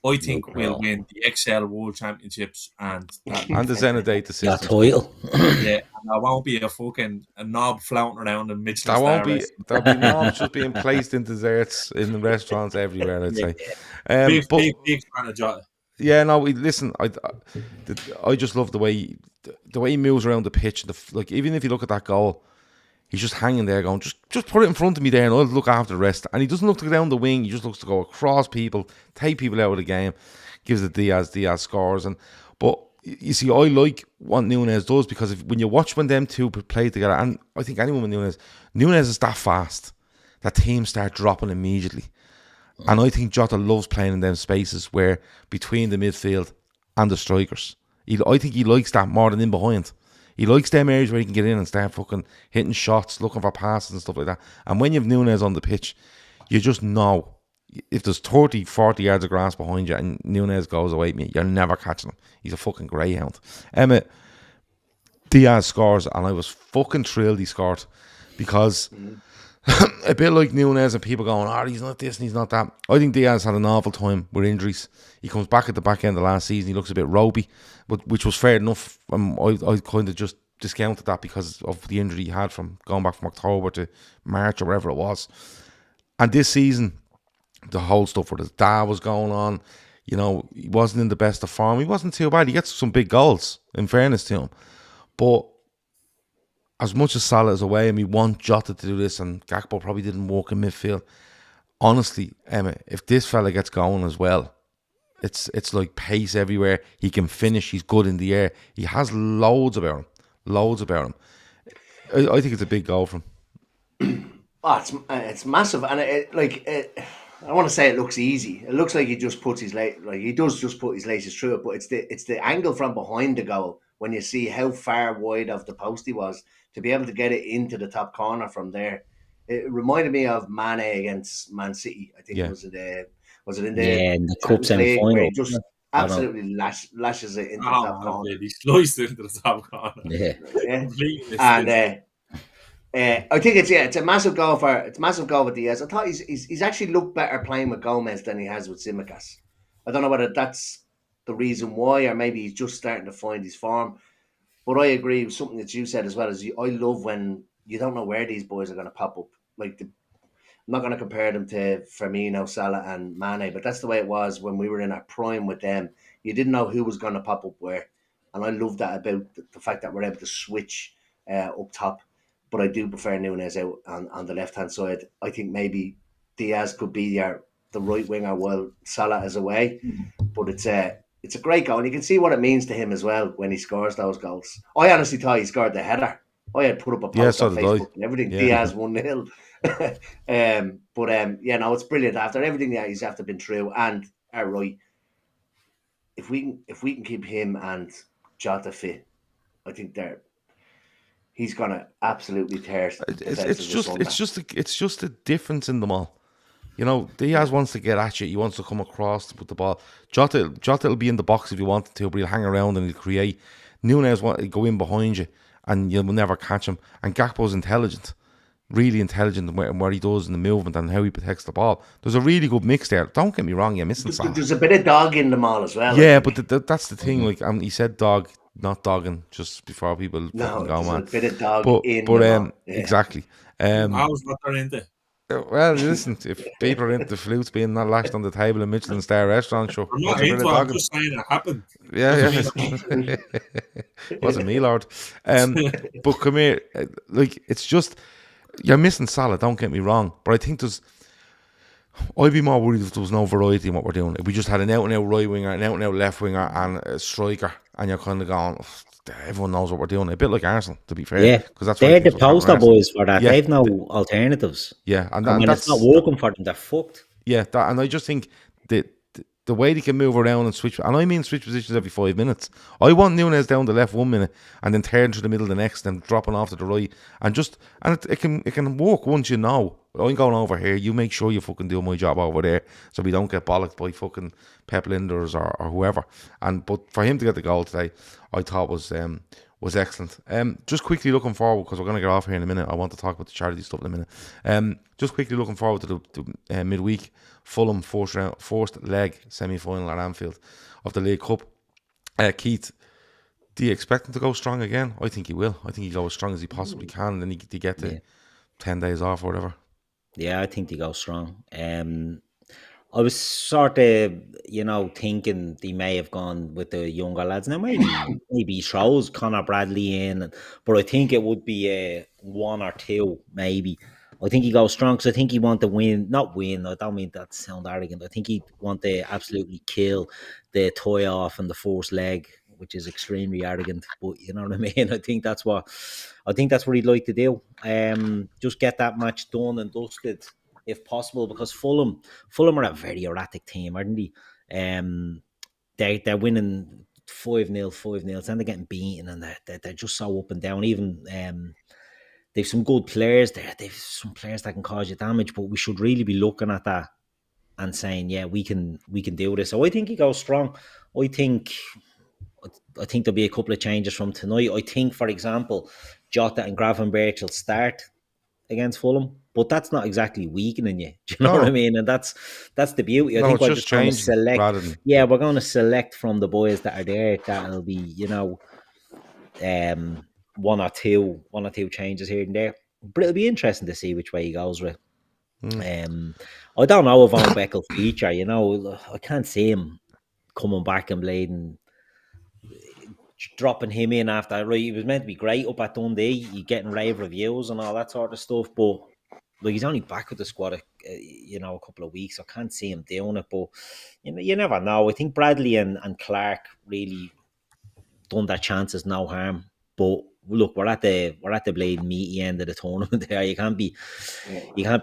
I think we'll win the XL World Championships and the Zenit system. That title. Yeah, and there won't be a knob floating around in Michelin. There'll be knobs just being placed in desserts in the restaurants everywhere, I'd say. Big fan of Jota. Yeah, no, listen, I just love the way he moves around the pitch. Like, even if you look at that goal, he's just hanging there going, just put it in front of me there and I'll look after the rest. And he doesn't look to go down the wing. He just looks to go across people, take people out of the game, gives it Diaz scores. But you see, I like what Núñez does, because when you watch when them two play together, and I think anyone with Núñez is that fast that teams start dropping immediately. And I think Jota loves playing in them spaces where between the midfield and the strikers. I think he likes that more than in behind. He likes them areas where he can get in and start fucking hitting shots, looking for passes and stuff like that. And when you have Núñez on the pitch, you just know if there's 30, 40 yards of grass behind you and Núñez goes away from you, you're never catching him. He's a fucking greyhound. Emmet, Diaz scores, and I was fucking thrilled he scored, because a bit like Núñez and people going, he's not this and he's not that. I think Diaz had an awful time with injuries. He comes back at the back end of last season. He looks a bit ropey, which was fair enough. I kind of just discounted that because of the injury he had from going back from October to March or wherever it was. And this season, the whole stuff with his dad was going on. You know, he wasn't in the best of form. He wasn't too bad. He gets some big goals, in fairness to him. But as much as Salah is away and we want Jota to do this, and Gakpo probably didn't walk in midfield, honestly, Emma, if this fella gets going as well, it's like pace everywhere. He can finish. He's good in the air. He has loads about him. I think it's a big goal from him. Oh, it's massive, and I want to say it looks easy. It looks like he just puts he does just put his laces through it, but it's the angle from behind the goal when you see how far wide of the post he was to be able to get it into the top corner from there. It reminded me of Mane against Man City. I think it was in the cup semi-final. Where he just absolutely lashes it into the top corner. He sliced it into the top corner. Yeah. And I think it's a massive goal for Diaz. I thought he's actually looked better playing with Gomez than he has with Tsimikas. I don't know whether that's the reason why, or maybe he's just starting to find his form. But I agree with something that you said as well. I love when you don't know where these boys are going to pop up. Like I'm not going to compare them to Firmino, Salah, and Mane, but that's the way it was when we were in our prime with them. You didn't know who was going to pop up where, and I love that about the fact that we're able to switch up top. But I do prefer Núñez out on the left hand side. I think maybe Diaz could be the right winger while Salah is away. But it's a great goal, and you can see what it means to him as well when he scores those goals. I honestly thought he scored the header. I had put up a post on Facebook and everything. Yeah. Diaz 1-0. It's brilliant after everything that he's after been through. And right, if we can keep him and Jota fit, I think he's gonna absolutely tear. It's just a difference in them all. You know, Diaz wants to get at you. He wants to come across to put the ball. Jota will be in the box if you want to, but he'll hang around and he'll create. Núñez want to go in behind you, and you'll never catch him. And Gakpo's intelligent, really intelligent in what he does in the movement and how he protects the ball. There's a really good mix there. Don't get me wrong, you're missing Salah. There's a bit of dog in them all as well. Yeah, but that's the thing. Like, he said dog, not dogging, just before people go, man. A bit of dog in them. Exactly. I was what they're into. Well, listen, if people are into flutes being not lashed on the table in Michelin star restaurant, sure. I'm not into it, I'm just saying it happened. Yeah. Wasn't me, Lord. But come here, like, it's just, you're missing Salah, don't get me wrong, but I think I'd be more worried if there was no variety in what we're doing. If we just had an out-and-out right winger, an out-and-out left winger, and a striker, and you're kind of going, everyone knows what we're doing. A bit like Arsenal, to be fair. Yeah, because that's they're the poster boys for that. Yeah. They've no alternatives. Yeah, and when it's not working for them, they're fucked. Yeah, and I just think that the way they can move around and switch, and I mean switch positions every 5 minutes. I want Núñez down the left 1 minute and then turn to the middle the next, and dropping off to the right, and it can work once you know. I'm going over here. You make sure you fucking do my job over there, so we don't get bollocked by fucking Pep Linders or whoever. But for him to get the goal today, I thought was excellent. Just quickly looking forward, because we're going to get off here in a minute. I want to talk about the charity stuff in a minute. Just quickly looking forward to the midweek Fulham first leg semi-final at Anfield of the League Cup. Keith, do you expect him to go strong again? I think he will. I think he'll go as strong as he possibly can, and then he get to 10 days off or whatever. Yeah, I think they go strong. I was sort of, thinking they may have gone with the younger lads. Now, maybe he throws Connor Bradley in, but I think it would be a 1 or 2, maybe. I think he goes strong, because I think he want to win. Not win, I don't mean that to sound arrogant. I think he want to absolutely kill the toy off in the first leg, which is extremely arrogant, but you know what I mean? I think that's what he'd like to do. Just get that match done and dusted, if possible, because Fulham are a very erratic team, aren't they? They're winning 5-0, and they're getting beaten, and they're just so up and down. Even they've some good players there. They've some players that can cause you damage, but we should really be looking at that and saying, yeah, we can do this. So I think he goes strong. I think there'll be a couple of changes from tonight. I think, for example, Jota and Gravenberch will start against Fulham, but that's not exactly weakening you. Do you know what I mean? And that's the beauty. I think we're just going to select. Yeah, we're going to select from the boys that are there. That'll be, 1 or 2 changes here and there. But it'll be interesting to see which way he goes with. I don't know if Van Beek will feature. I can't see him coming back and blading, dropping him in after. Right, he was meant to be great up at Dundee. He getting rave reviews and all that sort of stuff. But he's only back with the squad, a couple of weeks. I can't see him doing it. But you never know. I think Bradley and Clark really done their chances no harm. But look, we're at the blade meaty end of the tournament there. You can't be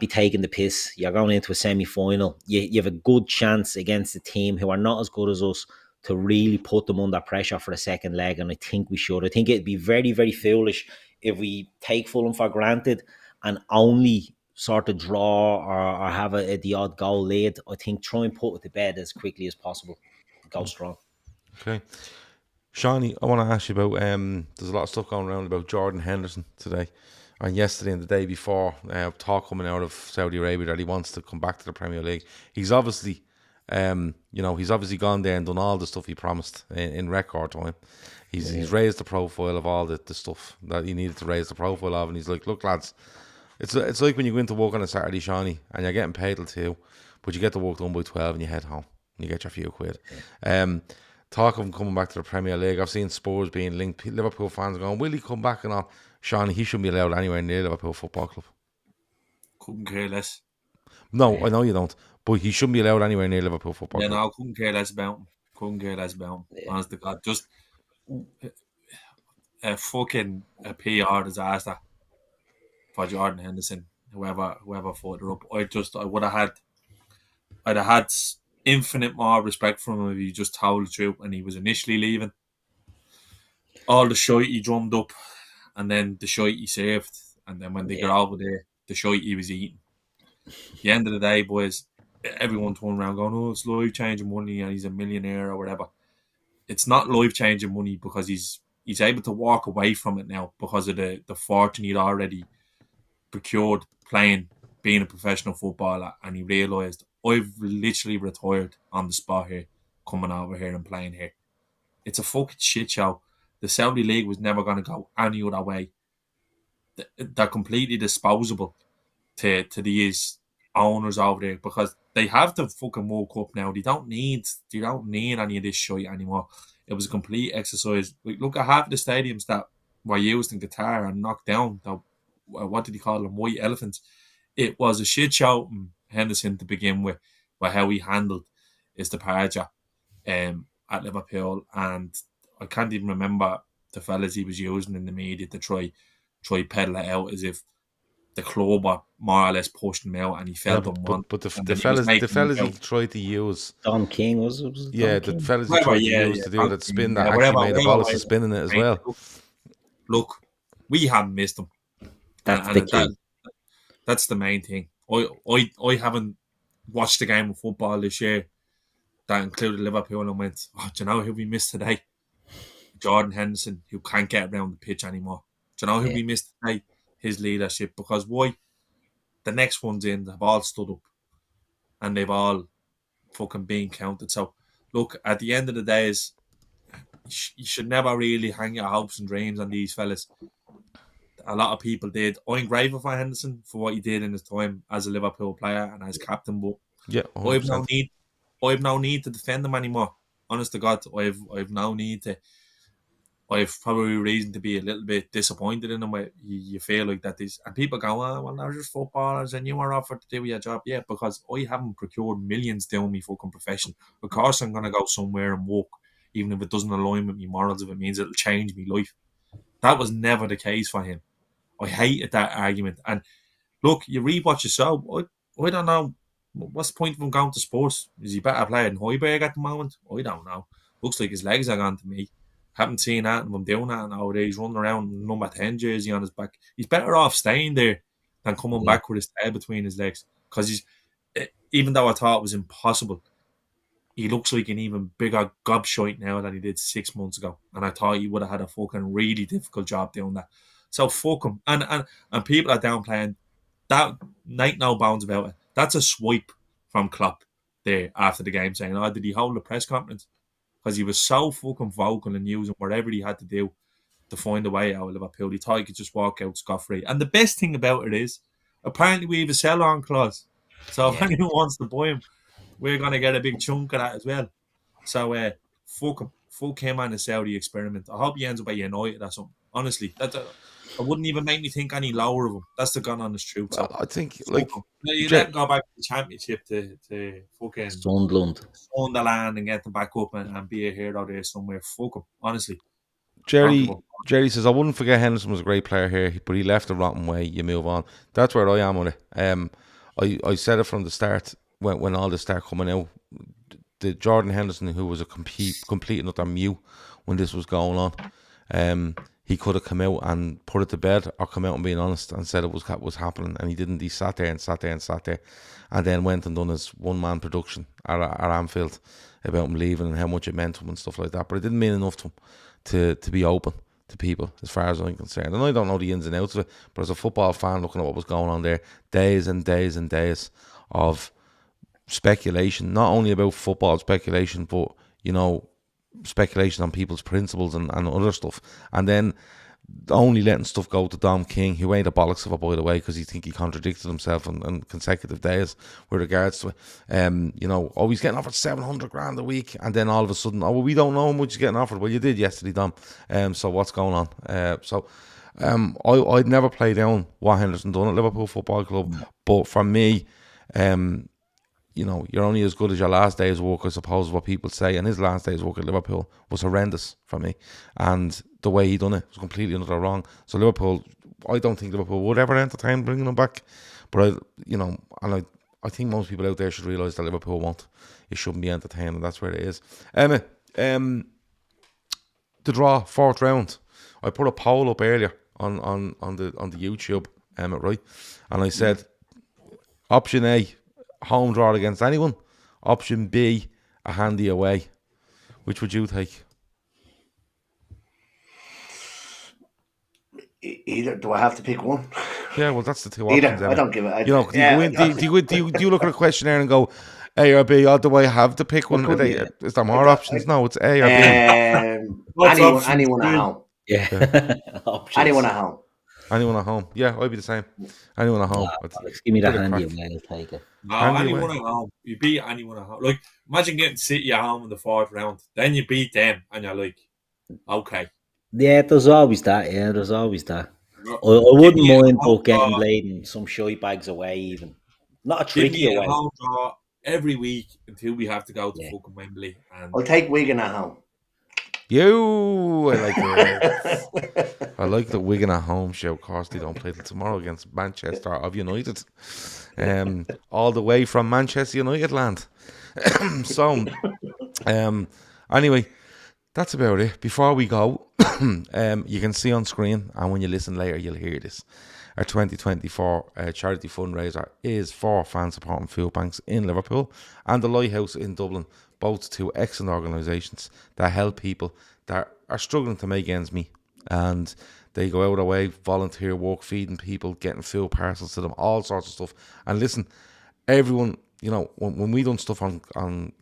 taking the piss. You're going into a semi-final. You have a good chance against a team who are not as good as us to really put them under pressure for the second leg, and I think we should. I think it'd be very, very foolish if we take Fulham for granted and only sort of draw or have the odd goal lead. I think try and put it to bed as quickly as possible. Go strong. Okay. Shawnee, I want to ask you about, there's a lot of stuff going around about Jordan Henderson today and yesterday and the day before. Talk coming out of Saudi Arabia that he wants to come back to the Premier League. He's obviously You know, he's obviously gone there and done all the stuff he promised in record time. He's raised the profile of all the stuff that he needed to raise the profile of, and he's like, look, lads, it's like when you go into work on a Saturday, Shawnee, and you're getting paid till 2, but you get the work done by 12 and you head home and you get your few quid. Talk of him coming back to the Premier League. I've seen Spurs being linked. Liverpool fans going, will he come back and all? Shawnee, he shouldn't be allowed anywhere near Liverpool Football Club. Couldn't care less. No, I know you don't, but he shouldn't be allowed anywhere near Liverpool Football Club. Yeah, no, couldn't care less about him. Couldn't care less about him. Yeah. Honest to God, just a fucking PR disaster for Jordan Henderson. Whoever fought her up, I'd have had infinite more respect for him if he just told the truth and he was initially leaving. All the shite he drummed up, and then the shite he saved, and then when they got over there, the shite he was eating. At the end of the day, boys, everyone turned around going, oh, it's life-changing money and he's a millionaire or whatever. It's not life-changing money because he's able to walk away from it now because of the fortune he'd already procured being a professional footballer, and he realised, I've literally retired on the spot here, coming over here and playing here. It's a fucking shit show. The Saudi League was never going to go any other way. They're completely disposable to these owners over there because they have the fucking World Cup now. They don't need any of this shit anymore. It was a complete exercise. Look at half the stadiums that were used in Qatar and knocked down. What did he call them? White elephants. It was a shit show in Henderson to begin with, by how he handled his departure at Liverpool, and I can't even remember the fellas he was using in the media to try peddle it out as if the club were more or less pushing him out and he felt unwanted. But the fellas he tried to use, Don King was it? The fellas he tried to use to do that spin that actually made a ball of spinning it as well. Look, we haven't missed him. That's the main thing. I haven't watched a game of football this year that included Liverpool and went, oh, do you know who we missed today? Jordan Henderson, who can't get around the pitch anymore. Do you know who we missed today? His leadership. Because why? The next ones in, they've all stood up and they've all fucking been counted. So, look, at the end of the days, you should never really hang your hopes and dreams on these fellas. A lot of people did. I'm grateful for Henderson for what he did in his time as a Liverpool player and as captain, but I've no need to defend him anymore. Honest to God, I've no need to. I've probably reason to be a little bit disappointed in him. Where you feel like that is, and people go, "Oh, well, they're just footballers, and you are offered to do your job." Yeah, because I haven't procured millions doing me fucking profession. Of course, I'm gonna go somewhere and work, even if it doesn't align with my morals. If it means it'll change my life, that was never the case for him. I hated that argument. And look, you rewatch yourself. I don't know. What's the point of him going to Spurs? Is he better player than Højbjerg at the moment? I don't know. Looks like his legs are gone to me. Haven't seen that of him doing that nowadays. He's running around with number 10 jersey on his back. He's better off staying there than coming back with his tail between his legs. Because even though I thought it was impossible, he looks like an even bigger gobshite now than he did 6 months ago. And I thought he would have had a fucking really difficult job doing that. So fuck him. And people are downplaying that. Night no bounds about it. That's a swipe from Klopp there after the game saying, oh, did he hold a press conference? Because he was so fucking vocal and using whatever he had to do to find a way out of Liverpool. He thought he could just walk out scot-free. And the best thing about it is, apparently we have a sell-on clause. So if anyone wants to buy him, we're going to get a big chunk of that as well. So fuck him. Fuck him and the Saudi experiment. I hope he ends up at United or something. Honestly, it wouldn't even make me think any lower of him. That's the gun on the truth. So I think, you let him go back to the championship to fucking Sunderland and get them back up and be a hero there somewhere. Fuck him, honestly. Jerry says, I wouldn't forget Henderson was a great player here, but he left the rotten way. You move on. That's where I am on it. I said it from the start when all this started coming out. The Jordan Henderson, who was a complete and utter mute when this was going on, he could have come out and put it to bed, or come out and being honest and said it was happening, and he didn't. He sat there, and then went and done his one-man production at Anfield about him leaving and how much it meant to him and stuff like that. But it didn't mean enough to him to be open to people, as far as I'm concerned. And I don't know the ins and outs of it, but as a football fan looking at what was going on there, days and days and days of speculation, not only about football speculation, but, you know, speculation on people's principles and other stuff. And then only letting stuff go to Dom King, who ain't a bollocks of it, by the way, because he contradicted himself on consecutive days with regards to it. You know, oh, he's getting offered 700 grand a week, and then all of a sudden, oh, well, we don't know how much he's getting offered. Well, you did yesterday, Dom. So what's going on? I'd never play down what Henderson done at Liverpool Football Club, but for me, you know, you're only as good as your last day's work, I suppose, is what people say. And his last day's work at Liverpool was horrendous for me. And the way he done it was completely and utter wrong. So Liverpool, I don't think Liverpool would ever entertain bringing him back. But, I think most people out there should realise that Liverpool won't. It shouldn't be entertained, and that's where it is. Emmet, the draw, 4th round. I put a poll up earlier on the YouTube, Emmet, right? And I said, option A, home draw against anyone. Option B, a handy away. Which would you take? Either. Do I have to pick one? Yeah, well, that's the two Either. options. I don't give it. You know, do you look at a questionnaire and go A or B? Or do I have to pick one? Is there more options? No, it's A or B. Anyone at home. Yeah. Anyone at home. Anyone at home. Yeah, I'd be the same. Anyone at home. Give me that handy away, I'll take it. No, anyone at home. You beat anyone at home. Like, imagine getting City at home in the 4th round. Then you beat them and you're like, okay. Yeah, there's always that. I wouldn't mind both getting played in some shite bags away, even. Not a tricky away. Home draw every week until we have to go to fucking Wembley. And I'll take Wigan at home. I like the Wigan at home show. Of course, they don't play till tomorrow against Manchester of United. All the way from Manchester United land. Anyway, that's about it. Before we go, you can see on screen, and when you listen later, you'll hear this. Our 2024 charity fundraiser is for fan support and food banks in Liverpool and the Lighthouse in Dublin, both two excellent organisations that help people that are struggling to make ends meet. And they go out of their way, volunteer work, feeding people, getting food parcels to them, all sorts of stuff. And listen, everyone, you know, when we done stuff on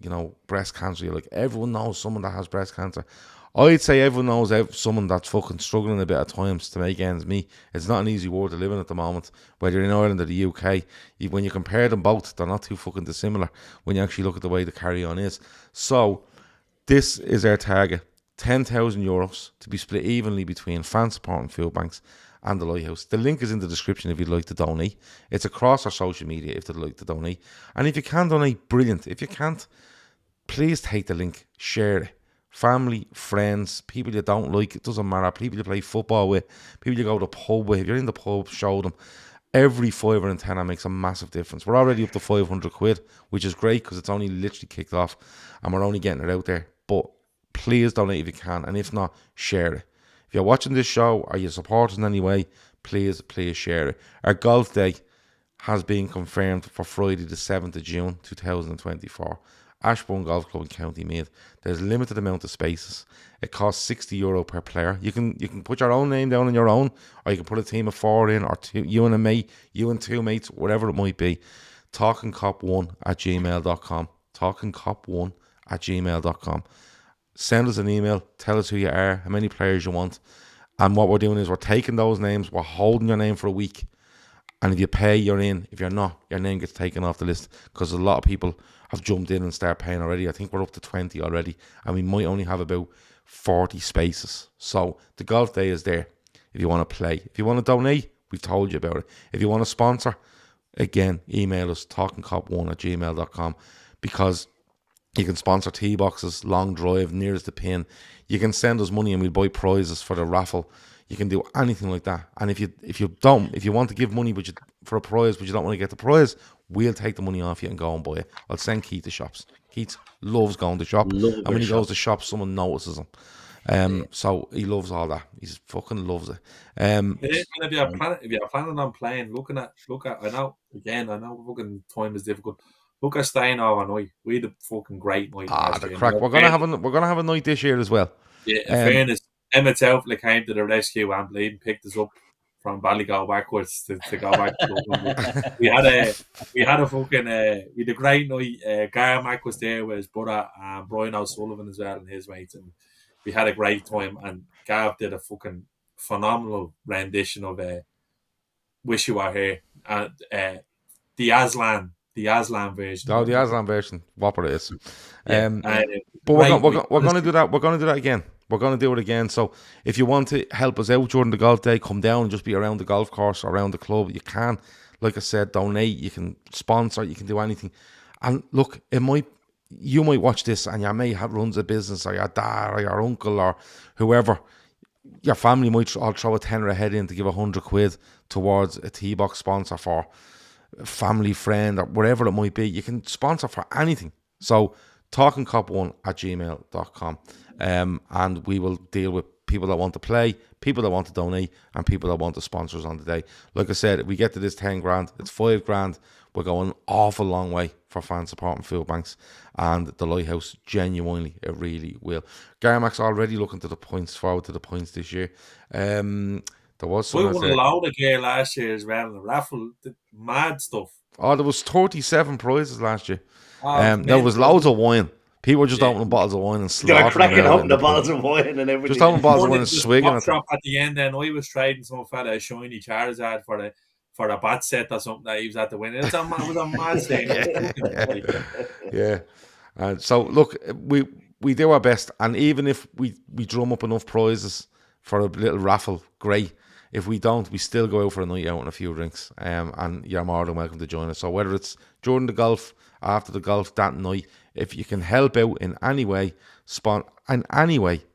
you know, breast cancer, you're like, everyone knows someone that has breast cancer. I'd say everyone knows someone that's fucking struggling a bit at times to make ends meet. It's not an easy world to live in at the moment, whether you're in Ireland or the UK. When you compare them both, they're not too fucking dissimilar when you actually look at the way the carry-on is. So, this is our target. €10,000 to be split evenly between fan support and food banks and the Lighthouse. The link is in the description if you'd like to donate. It's across our social media if you'd like to donate. And if you can donate, brilliant. If you can't, please take the link, share it. Family, friends, people you don't like, it doesn't matter. People you play football with, people you go to the pub with. If you're in the pub, show them. Every fiver and tenner makes a massive difference. We're already up to £500, which is great because it's only literally kicked off and we're only getting it out there. But please donate if you can, and if not, share it. If you're watching this show or you support us in any way, please share it. Our golf day has been confirmed for Friday the 7th of June 2024. Ashbourne Golf Club in County Meath. There's a limited amount of spaces. It costs €60 per player. You can put your own name down on your own, or you can put a team of 4 in, or you and a mate, you and 2 mates, whatever it might be. talkinkop1@gmail.com. talkinkop1@gmail.com. Send us an email. Tell us who you are, how many players you want. And what we're doing is we're taking those names. We're holding your name for a week. And if you pay, you're in. If you're not, your name gets taken off the list, because a lot of people have jumped in and start paying already. I think we're up to 20 already, and we might only have about 40 spaces. So the golf day is there if you want to play. If you want to donate, we've told you about it. If you want to sponsor, again, email us, talkinkop1@gmail.com, because you can sponsor tee boxes, long drive, nearest the pin. You can send us money and we'll buy prizes for the raffle. You can do anything like that. And if you want to give money for a prize but you don't want to get the prize, we'll take the money off you and go and buy it. I'll send Keith to shops. Keith loves going to shop. And when he goes to shop, someone notices him. So he loves all that. He fucking loves it. And if you're planning on playing, look at I know fucking time is difficult. Look at staying overnight. We had a fucking great night. The crack. We're gonna have a night this year as well. Yeah, in fairness, Emmet came to the rescue and picked us up from Ballygow backwards to go back to Dublin. we had a fucking we had a great night. Garmack was there with his brother and Brian O'Sullivan as well and his mates, and we had a great time. And Gav did a fucking phenomenal rendition of "Wish You Were Here" and the Aslan version. Oh, the Aslan version, whopper it is. Yeah. But we're going to do that. We're going to do that again. We're going to do it again. So if you want to help us out during the golf day, come down and just be around the golf course, around the club. You can, like I said, donate. You can sponsor. You can do anything. And look, you might watch this and you may have runs a business, or your dad or your uncle or whoever. Your family might all throw a tenner ahead in to give £100 towards a tee box sponsor for a family friend or whatever it might be. You can sponsor for anything. So talkinkop1@gmail.com. And we will deal with people that want to play, people that want to donate, and people that want the sponsors on the day. Like I said, if we get to this 10 grand, it's 5 grand. We're going an awful long way for fan support and food banks and the Lighthouse. Genuinely, it really will. Garmack's already looking to the points, forward to the points this year. There was we won a load of gear last year as well. The raffle, the mad stuff. Oh, there was 37 prizes last year. There was loads of wine. People were just opening bottles of wine and slaughtering. They're cracking open the bottles of wine and everything. Just opening bottles of wine and swigging it. At the end, then I was trading some fella a shiny Charizard for a bat set or something that he was at the win. It was a mad thing. Yeah. And so look, we do our best, and even if we drum up enough prizes for a little raffle, great. If we don't, we still go out for a night out and a few drinks. And you're more than welcome to join us. So whether it's during the golf, after the golf, that night, if you can help out in any way,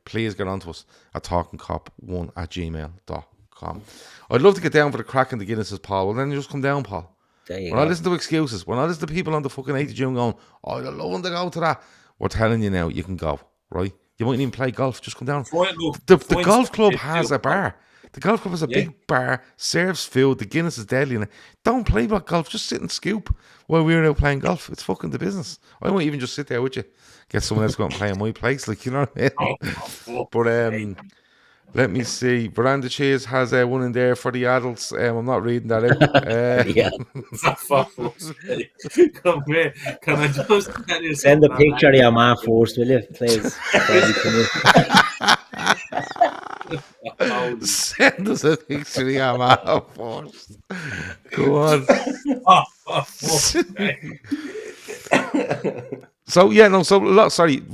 please get on to us at talkinkop1@gmail.com. I'd love to get down for the crack and the Guinnesses, Paul. Well, then you just come down, Paul. We're not listening to excuses. We're not listening to people on the fucking 8th of June going, oh, they're loving to go to that. We're telling you now, you can go, right? You mightn't even play golf. Just come down. The golf club has a bar. The golf club has a big bar, serves food. The Guinness is deadly. And don't play about golf. Just sit and scoop while we're out playing golf. It's fucking the business. I might even just sit there with you. Get someone else to go and play in my place. Like, you know what I mean? But let me see. Veranda Cheese has one in there for the adults. I'm not reading that out. Yeah. Come here. Can I just send a picture of your man first, will you, please? Send us a picture of your man first. Go on.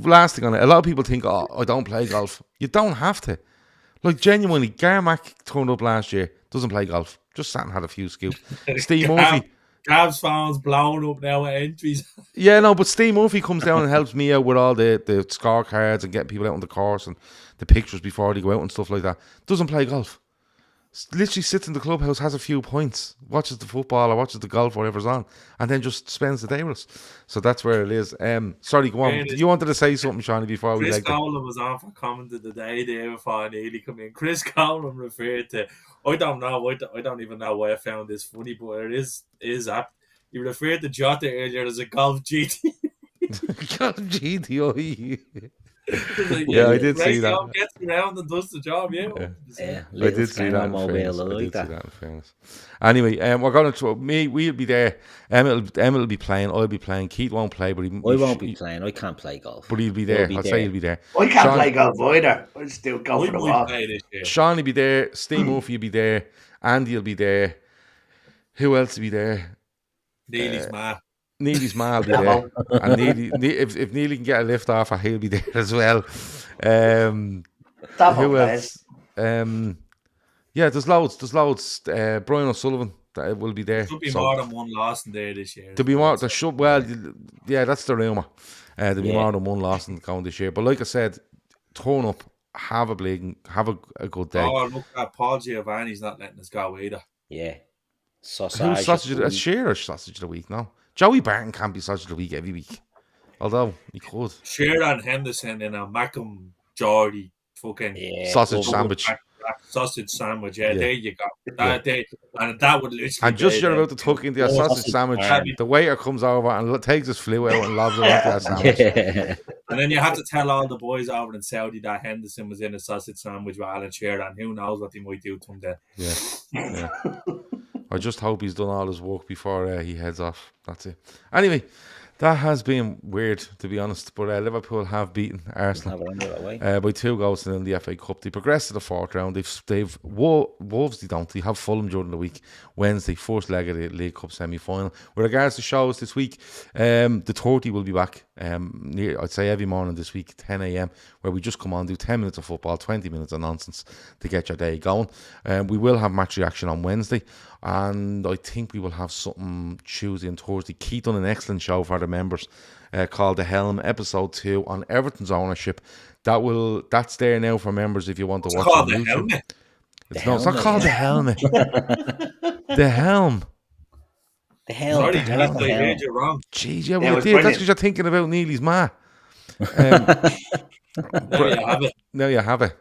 Last thing on it. A lot of people think, oh, I don't play golf. You don't have to. Like, genuinely, Garmack turned up last year, doesn't play golf, just sat and had a few scoops. Steve Murphy. Gav's phone's blown up now at entries. Yeah, no, but Steve Murphy comes down and helps me out with all the scorecards and getting people out on the course and the pictures before they go out and stuff like that. Doesn't play golf. Literally sits in the clubhouse, has a few points, watches the football or watches the golf, whatever's on, and then just spends the day with us. So that's where it is. Sorry, go on. You wanted to say something, Shawnee, before we Chris Cowan was on for comment of the day there before I nearly come in. Chris Cowan referred to, I don't even know why I found this funny, but it is apt. He referred to Jota earlier as a golf GT. Golf GT. Yeah, I did see that. Gets around and does the job, I did see that. In fairness. Anyway, we're going to. We'll be there. Emmet will be playing. I'll be playing. Keith won't play, but I won't be playing. I can't play golf. But he'll be there. I'll say he'll be there. I can't play golf either. I just do golf for the walk. Sean will be there. Steve Murphy will be there. Andy will be there. Who else will be there? Neely's ma. Neely's ma will be there. And if Neely can get a lift off, he'll be there as well. Who else? There's loads. Brian O'Sullivan that will be there. There should be more than one loss in there this year. There should. Well, yeah, that's the rumour. There'll be more than one loss in going this year. But like I said, turn up, have a good day. Oh, look at Paul Giovanni's not letting us go either. Yeah. Sausage. Who's sausage? A Shearer sausage of the week? No, Joey Barton can't be sausage of the week every week. Although he could. Shearer and Henderson in a Mackham Geordie fucking sausage sandwich. Sausage sandwich, there you go. That would literally. And just you're about to tuck into your sausage sandwich. The waiter comes over and takes his flu out and lobs it onto that sandwich. And then you have to tell all the boys over in Saudi that Henderson was in a sausage sandwich with Alan Shearer, and who knows what he might do to him then. Yeah. I just hope he's done all his work before he heads off. That's it. Anyway, that has been weird, to be honest. But Liverpool have beaten Arsenal by 2 goals in the FA Cup. They progressed to the 4th round. They've Wolves. They don't. They have Fulham during the week. Wednesday, first leg of the League Cup semi-final. With regards to shows this week, the 30 will be back. I'd say every morning this week, 10 a.m, where we just come on, do 10 minutes of football, 20 minutes of nonsense to get your day going. We will have match reaction on Wednesday, and I think we will have something Tuesday and Thursday. Keith done an excellent show for the members called The Helm, episode 2 on Everton's ownership. That's there now for members if you want to watch on YouTube. It's not called The Helmet. The Helm. The hell. Sorry, I heard you wrong. Jeez, yeah, well, you did. That's because you're thinking about Neely's ma. Now you have it.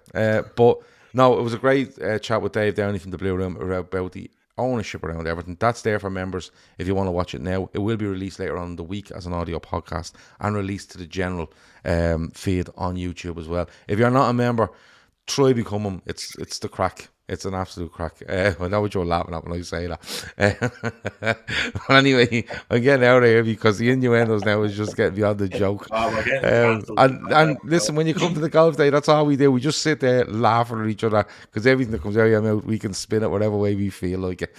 But no, it was a great chat with Dave Downey from the Blue Room about the ownership around Everton. That's there for members if you want to watch it now. It will be released later on in the week as an audio podcast and released to the general feed on YouTube as well. If you're not a member, try become them. It's the crack. It's an absolute crack. I know what you're laughing at when I say that. But anyway, I'm getting out of here because the innuendos now is just getting beyond the joke. And listen, when you come to the golf day, that's all we do. We just sit there laughing at each other because everything that comes out of your mouth, we can spin it whatever way we feel like it.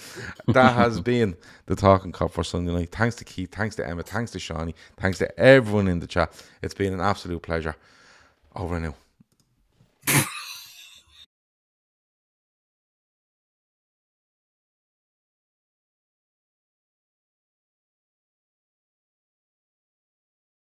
That has been the Talkin Kop for Sunday night. Thanks to Keith, thanks to Emmet, thanks to Seany, thanks to everyone in the chat. It's been an absolute pleasure. Over and out.